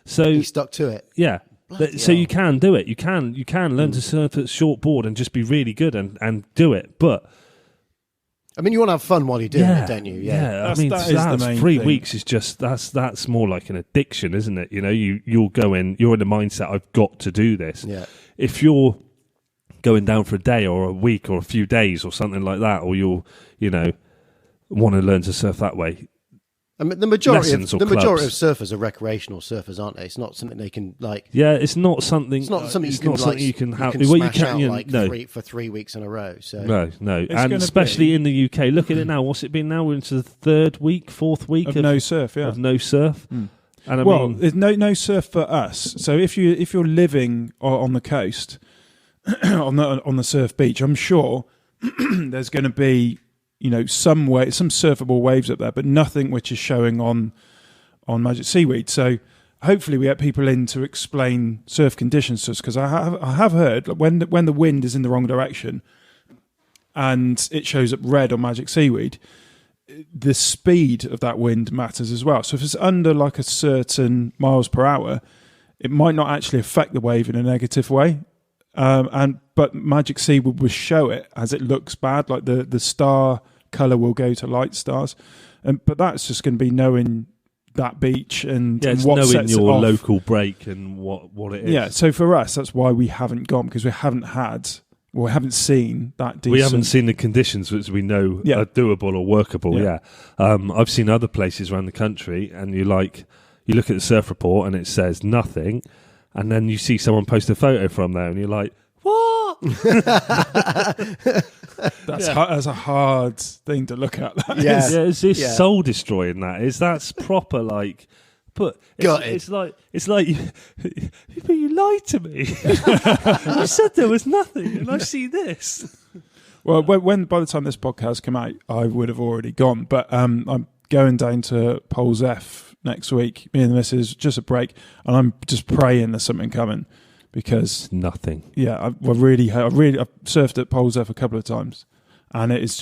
so he stuck to it. Yeah. So you can do it. You can learn to surf at short board and just be really good and do it. But I mean, you want to have fun while you're doing it, don't you? Yeah. I That mean, is the that's main 3 thing. weeks is just that's more like an addiction, isn't it? You know, you'll go in, you're in the mindset, I've got to do this. Yeah. If you're going down for a day or a week or a few days or something like that, or you'll, want to learn to surf that way. I mean, the majority of Lessons or surfers are recreational surfers, aren't they? It's not something they can like. Yeah, it's not something. It's not something it's you can not like. something you can have. You well, smash out like no. for 3 weeks in a row. So No, and gonna especially be- in the UK. Look at it now. What's it been now? We're into the 3rd week, 4th week Of no surf, yeah. of no surf. And I Well, mean, there's no surf for us. So if you're living on the coast, on the surf beach, I'm sure there's going to be some surfable waves up there, but nothing which is showing on Magic Seaweed. So hopefully we get people in to explain surf conditions to us, because I have heard when the wind is in the wrong direction and it shows up red on Magic Seaweed, the speed of that wind matters as well. So if it's under like a certain miles per hour, it might not actually affect the wave in a negative way. But Magic Seaweed will show it as it looks bad, like the star colour will go to light stars. But that's just going to be knowing that beach and it's what knowing sets it your off. local break and what it is. Yeah, so for us, that's why we haven't gone, because we haven't seen that decent. We haven't seen the conditions which we know are doable or workable. Yeah, I've seen other places around the country, and you look at the surf report and it says nothing, and then you see someone post a photo from there, and you're like, what? That's a hard thing to look at. That Yeah. is. It's soul destroying. That's proper like. But it's like you lied to me. You said there was nothing, and I see this. Well, when by the time this podcast come out, I would have already gone. But I'm going down to Poles F next week. Me and the missus, just a break, and I'm just praying there's something coming, because Nothing. yeah, I've surfed at Poles F a couple of times, and it's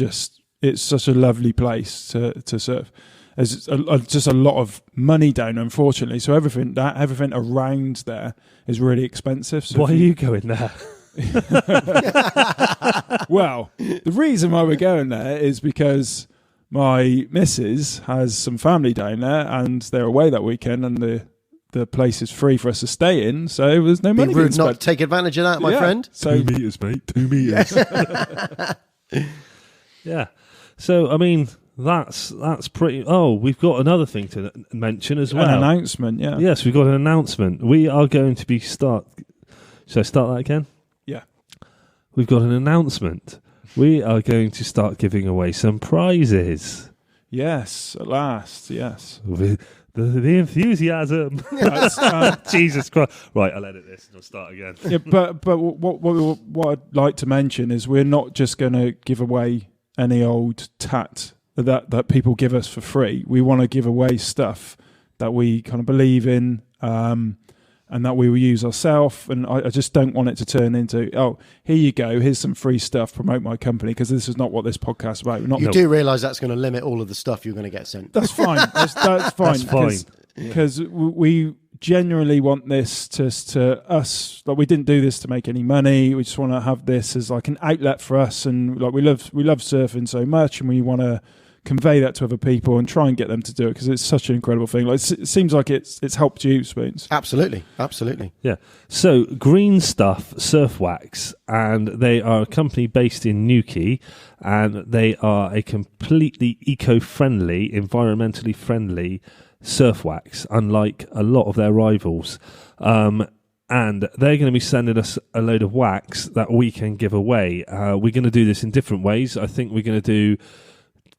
such a lovely place to surf. There's just a lot of money down, unfortunately. So everything around there is really expensive. So Why are you going there? Well, the reason why we're going there is because my missus has some family down there, and they're away that weekend, and the place is free for us to stay in. So there's no be money being rude not spent. to take advantage of that, my friend. So 2 meters, mate. 2 meters. Yeah. So I mean, that's pretty. Oh, we've got another thing to mention as well. an announcement, yeah. Yes, we've got an announcement. We are going to be Should I start that again? Yeah. We've got an announcement. We are going to start giving away some prizes. Yes, at last, yes. With the enthusiasm. Jesus Christ. Right, I'll edit this and I'll start again. Yeah, but what I'd like to mention is we're not just going to give away any old tat that people give us for free. We want to give away stuff that we kind of believe in, and that we will use ourselves. And I just don't want it to turn into, oh, here you go, here's some free stuff, promote my company, because this is not what this podcast is about. We're not. You do realise that's going to limit all of the stuff you're going to get sent. That's fine. That's fine. That's fine. Because we genuinely want this to us. Like, we didn't do this to make any money. We just want to have this as like an outlet for us, and like we love surfing so much, and we want to convey that to other people and try and get them to do it, because it's such an incredible thing. Like, it seems like it's helped you, Spoons. Absolutely. Yeah. So Green Stuff Surf Wax, and they are a company based in Newquay, and they are a completely eco-friendly, environmentally friendly surf wax, unlike a lot of their rivals. And they're going to be sending us a load of wax that we can give away. We're going to do this in different ways. I think we're going to do,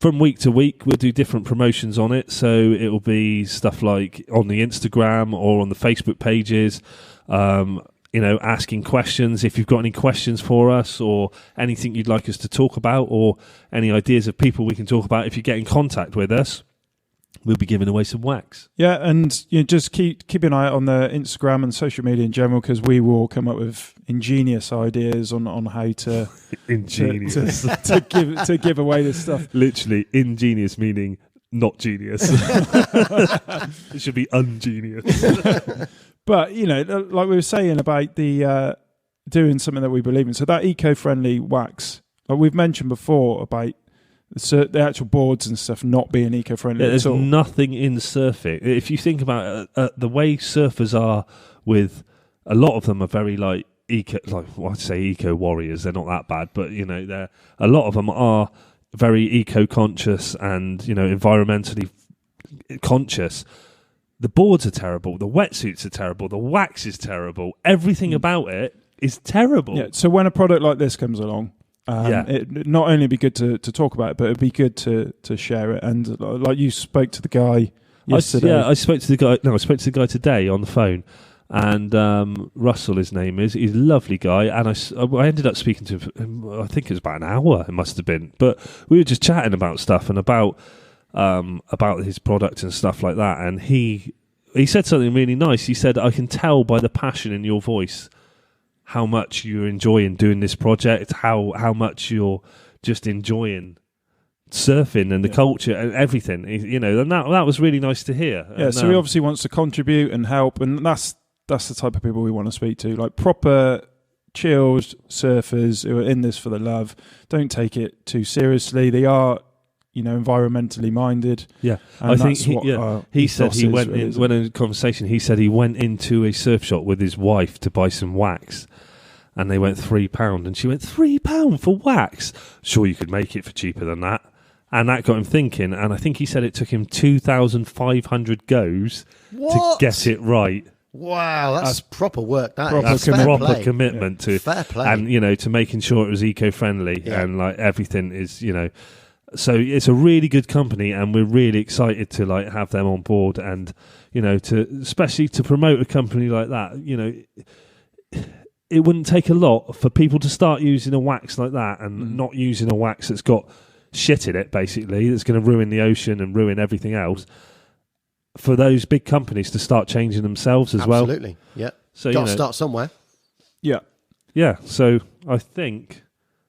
from week to week, we'll do different promotions on it. So it will be stuff like on the Instagram or on the Facebook pages, asking questions. If you've got any questions for us or anything you'd like us to talk about, or any ideas of people we can talk about, if you get in contact with us, we'll be giving away some wax. Yeah, and just keep an eye out on the Instagram and social media in general, because we will come up with ingenious ideas on how to Ingenious. to give away this stuff. Literally, ingenious meaning not genius. It should be ungenius. But like we were saying about the doing something that we believe in. So that eco-friendly wax, like we've mentioned before about So the actual boards and stuff not being eco-friendly There's at all. nothing in surfing. If you think about it, the way surfers are, with a lot of them are very like eco, like I'd say eco warriors. They're not that bad, but they're a lot of them are very eco conscious and environmentally conscious. The boards are terrible. The wetsuits are terrible. The wax is terrible. Everything about it is terrible. Yeah. So when a product like this comes along, it not only be good to talk about it, but it'd be good to share it. And like you spoke to the guy yesterday. I spoke to the guy. No, I spoke to the guy today on the phone. And Russell, his name is. He's a lovely guy. And I ended up speaking to him, I think it was about an hour, it must have been. But we were just chatting about stuff and about his product and stuff like that. And he said something really nice. He said, I can tell by the passion in your voice how much you're enjoying doing this project, how much you're just enjoying surfing and the culture and everything, and that was really nice to hear. Yeah, and, so he obviously wants to contribute and help, and that's the type of people we want to speak to, like proper chilled surfers who are in this for the love, don't take it too seriously. They are, environmentally minded. Yeah, and I think he said he went in a conversation. He said he went into a surf shop with his wife to buy some wax, and they went £3, and she went £3 for wax. Sure, you could make it for cheaper than that, and that got him thinking. And I think he said it took him 2,500 goes to get it right. Wow, that's proper work. That's proper commitment to fair play, and to making sure it was eco-friendly and like everything is So it's a really good company, and we're really excited to like have them on board, and especially to promote a company like that. It wouldn't take a lot for people to start using a wax like that, and not using a wax that's got shit in it, basically, that's going to ruin the ocean and ruin everything else. For those big companies to start changing themselves as well. Absolutely, yeah. So got to start somewhere. Yeah. So I think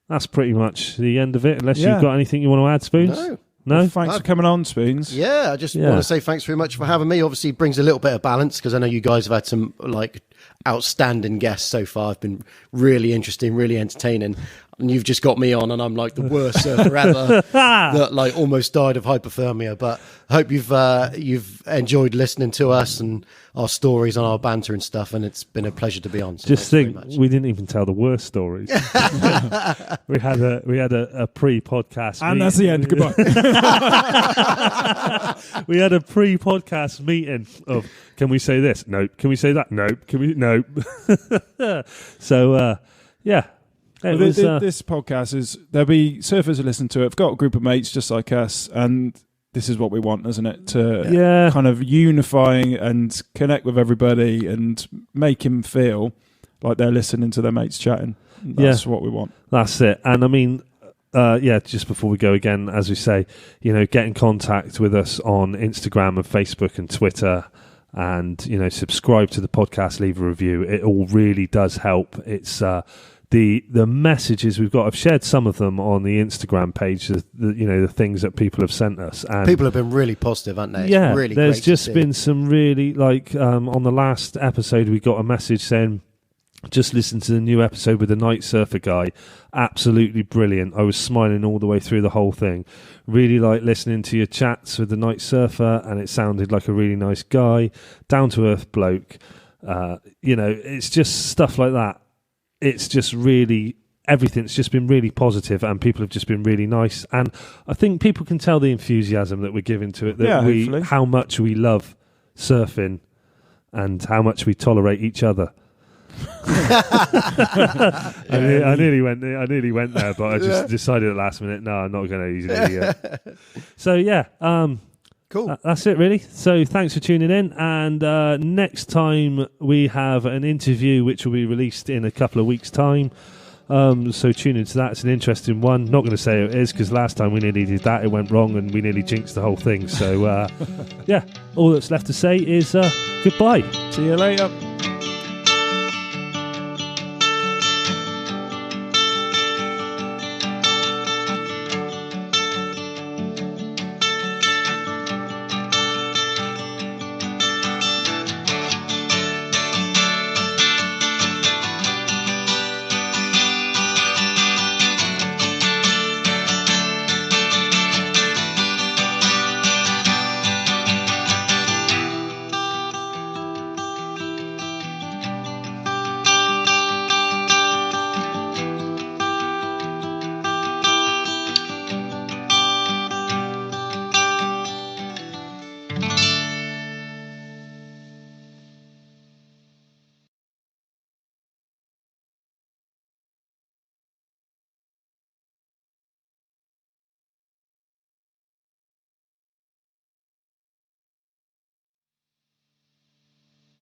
that's pretty much the end of it. Unless you've got anything you want to add, Spoons. No. Well, thanks for coming on, Spoons. Yeah, I just want to say thanks very much for having me. Obviously, it brings a little bit of balance because I know you guys have had some like outstanding guests so far. I've been really interesting, really entertaining. And you've just got me on, and I'm like the worst surfer ever that like almost died of hypothermia. But I hope you've enjoyed listening to us and our stories and our banter and stuff, and it's been a pleasure to be on. So just think, we didn't even tell the worst stories. we had a pre-podcast, and that's the end. Goodbye. We had a pre-podcast meeting of, can we say this? No. Can we say that? No. Can we? No. So yeah. Well, this podcast there'll be surfers who listen to it. I've got a group of mates just like us, and this is what we want, isn't it? To kind of unifying and connect with everybody and make them feel like they're listening to their mates chatting. That's what we want. That's it. And I mean, just before we go again, as we say, get in contact with us on Instagram and Facebook and Twitter, and subscribe to the podcast, leave a review. It all really does help. It's the messages we've got. I've shared some of them on the Instagram page. The things that people have sent us, and people have been really positive, haven't they? Yeah, it's really there's great just been some really on the last episode we got a message saying, just listen to the new episode with the Night Surfer guy. Absolutely brilliant. I was smiling all the way through the whole thing. Really like listening to your chats with the Night Surfer, and it sounded like a really nice guy, down to earth bloke. It's just stuff like that. It's just really, everything's just been really positive, and people have just been really nice. And I think people can tell the enthusiasm that we're giving to it, that how much we love surfing and how much we tolerate each other. I nearly went there, but I just decided at the last minute, no, I'm not going to easily. So yeah, cool. That's it, really. So thanks for tuning in, and next time we have an interview which will be released in a couple of weeks' time. So tune into that. It's an interesting one. Not going to say who it is, because last time we nearly did that, it went wrong, and we nearly jinxed the whole thing. So all that's left to say is goodbye. See you later.